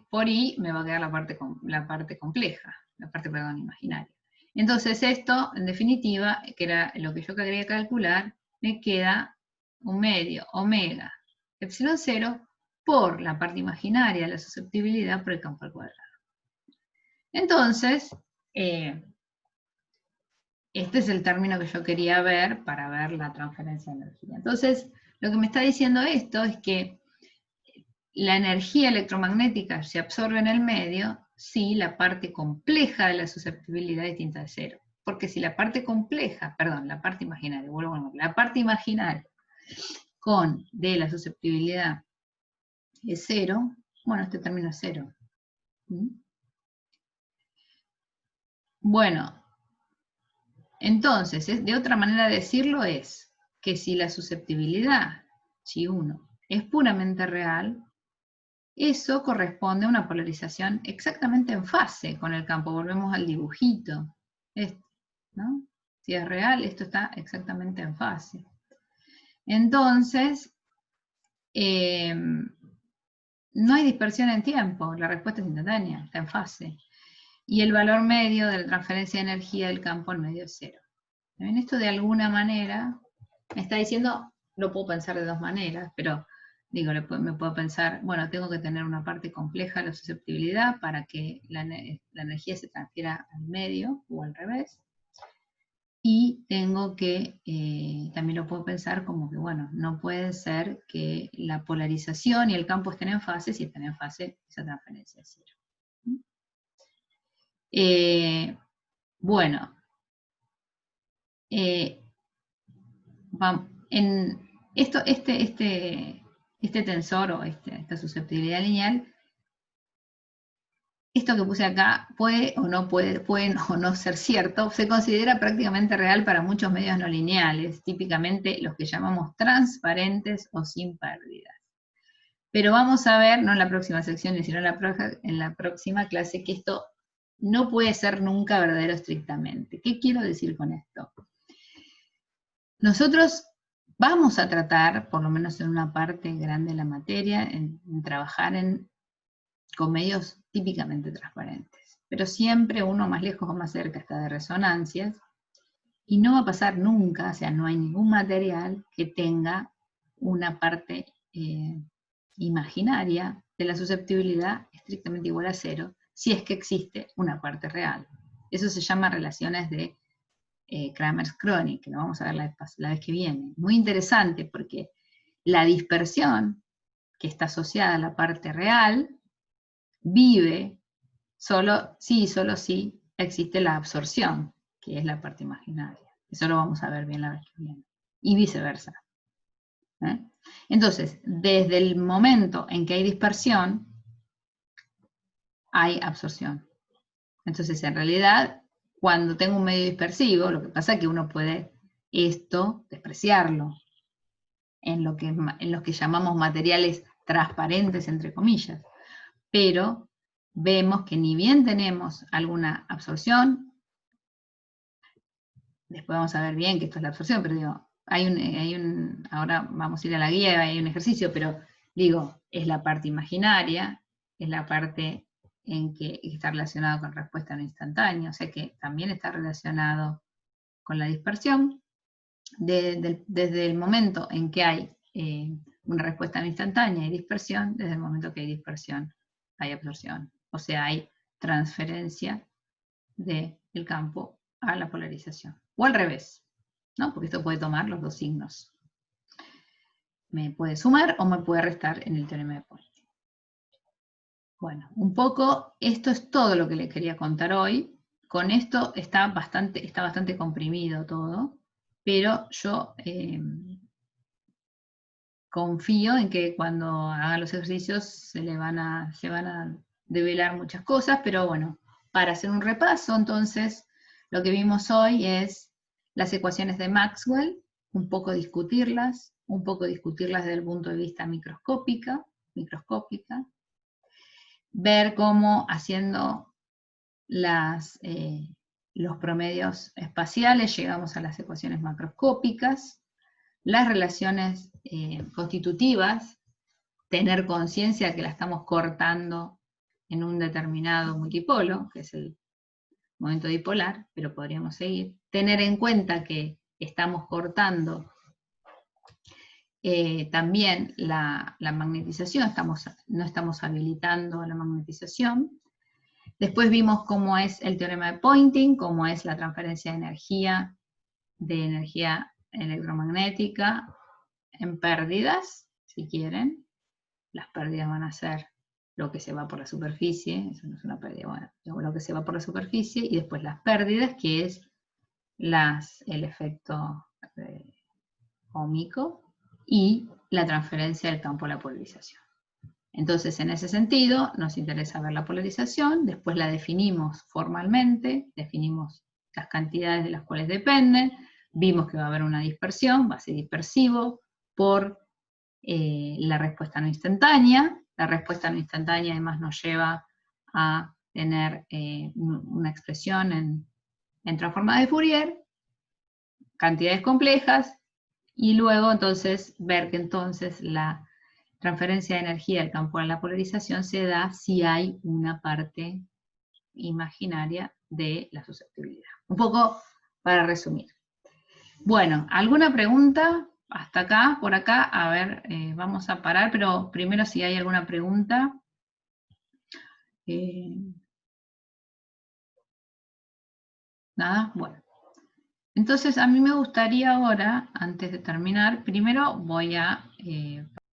por I, me va a quedar la parte compleja, la parte, perdón, imaginaria. Entonces esto, en definitiva, que era lo que yo quería calcular, me queda un medio omega epsilon 0 por la parte imaginaria de la susceptibilidad por el campo al cuadrado. Entonces, este es el término que yo quería ver para ver la transferencia de energía. Entonces, lo que me está diciendo esto es que la energía electromagnética se absorbe en el medio si la parte compleja de la susceptibilidad es distinta de cero. Porque si la parte compleja, perdón, la parte imaginaria, vuelvo a nombrar, la parte imaginaria de la susceptibilidad es cero, bueno, este término es cero. ¿Mm? Bueno, entonces, de otra manera de decirlo es que si la susceptibilidad, chi1, es puramente real, eso corresponde a una polarización exactamente en fase con el campo. Volvemos al dibujito, ¿no? Si es real, esto está exactamente en fase. Entonces, no hay dispersión en tiempo, la respuesta es instantánea, está en fase. Y el valor medio de la transferencia de energía del campo en medio es cero. ¿Ven? Esto de alguna manera me está diciendo, lo puedo pensar de dos maneras, pero digo, me puedo pensar, bueno, tengo que tener una parte compleja de la susceptibilidad para que la energía se transfiera al medio o al revés. Y tengo que, también lo puedo pensar como que, bueno, no puede ser que la polarización y el campo estén en fase, si están en fase, esa transferencia es cero. Bueno, vamos, en este tensor o esta susceptibilidad lineal, esto que puse acá pueden o no ser cierto, se considera prácticamente real para muchos medios no lineales, típicamente los que llamamos transparentes o sin pérdidas. Pero vamos a ver, no en la próxima sección, sino en la próxima clase, que esto no puede ser nunca verdadero estrictamente. ¿Qué quiero decir con esto? Nosotros vamos a tratar, por lo menos en una parte grande de la materia, en trabajar con medios típicamente transparentes. Pero siempre uno más lejos o más cerca está de resonancias, y no va a pasar nunca, o sea, no hay ningún material que tenga una parte imaginaria de la susceptibilidad estrictamente igual a cero, si es que existe una parte real. Eso se llama relaciones de Kramers-Kronig, que lo vamos a ver la vez que viene. Muy interesante porque la dispersión, que está asociada a la parte real, vive solo si existe la absorción, que es la parte imaginaria. Eso lo vamos a ver bien la vez que viene. Y viceversa. Entonces, desde el momento en que hay dispersión, hay absorción. Entonces, en realidad, cuando tengo un medio dispersivo, lo que pasa es que uno puede despreciarlo en lo que llamamos materiales transparentes, entre comillas. Pero vemos que ni bien tenemos alguna absorción, después vamos a ver bien que esto es la absorción, pero digo, ahora vamos a ir a la guía, hay un ejercicio, pero digo, es la parte imaginaria, es la parte en que está relacionado con respuesta no instantánea, o sea que también está relacionado con la dispersión. Desde el momento en que hay una respuesta no instantánea y dispersión, desde el momento que hay dispersión, hay absorción. O sea, hay transferencia del campo a la polarización. O al revés, ¿no? Porque esto puede tomar los dos signos. Me puede sumar o me puede restar en el teorema de Poynting. Bueno, un poco esto es todo lo que les quería contar hoy. Con esto está bastante comprimido todo, pero yo confío en que cuando hagan los ejercicios se van a develar muchas cosas, pero bueno, para hacer un repaso, entonces, lo que vimos hoy es las ecuaciones de Maxwell, un poco discutirlas desde el punto de vista microscópica, ver cómo haciendo los promedios espaciales llegamos a las ecuaciones macroscópicas, las relaciones constitutivas, tener conciencia que la estamos cortando en un determinado multipolo, que es el momento dipolar, pero podríamos seguir. Tener en cuenta que estamos cortando también la magnetización, no estamos habilitando la magnetización. Después vimos cómo es el teorema de Poynting, cómo es la transferencia de energía electromagnética en pérdidas, si quieren. Las pérdidas van a ser lo que se va por la superficie, eso no es una pérdida, bueno, digamos lo que se va por la superficie, y después las pérdidas, que es el efecto óhmico, y la transferencia del campo a la polarización. Entonces, en ese sentido, nos interesa ver la polarización, después la definimos formalmente, definimos las cantidades de las cuales dependen, vimos que va a haber una dispersión, va a ser dispersivo por la respuesta no instantánea. La respuesta no instantánea además nos lleva a tener una expresión en transformada de Fourier, cantidades complejas, y luego entonces ver que entonces la transferencia de energía del campo de la polarización se da si hay una parte imaginaria de la susceptibilidad. Un poco para resumir. Bueno, ¿alguna pregunta? Hasta acá, por acá, a ver, vamos a parar, pero primero si hay alguna pregunta. Nada, bueno. Entonces a mí me gustaría ahora, antes de terminar, primero voy a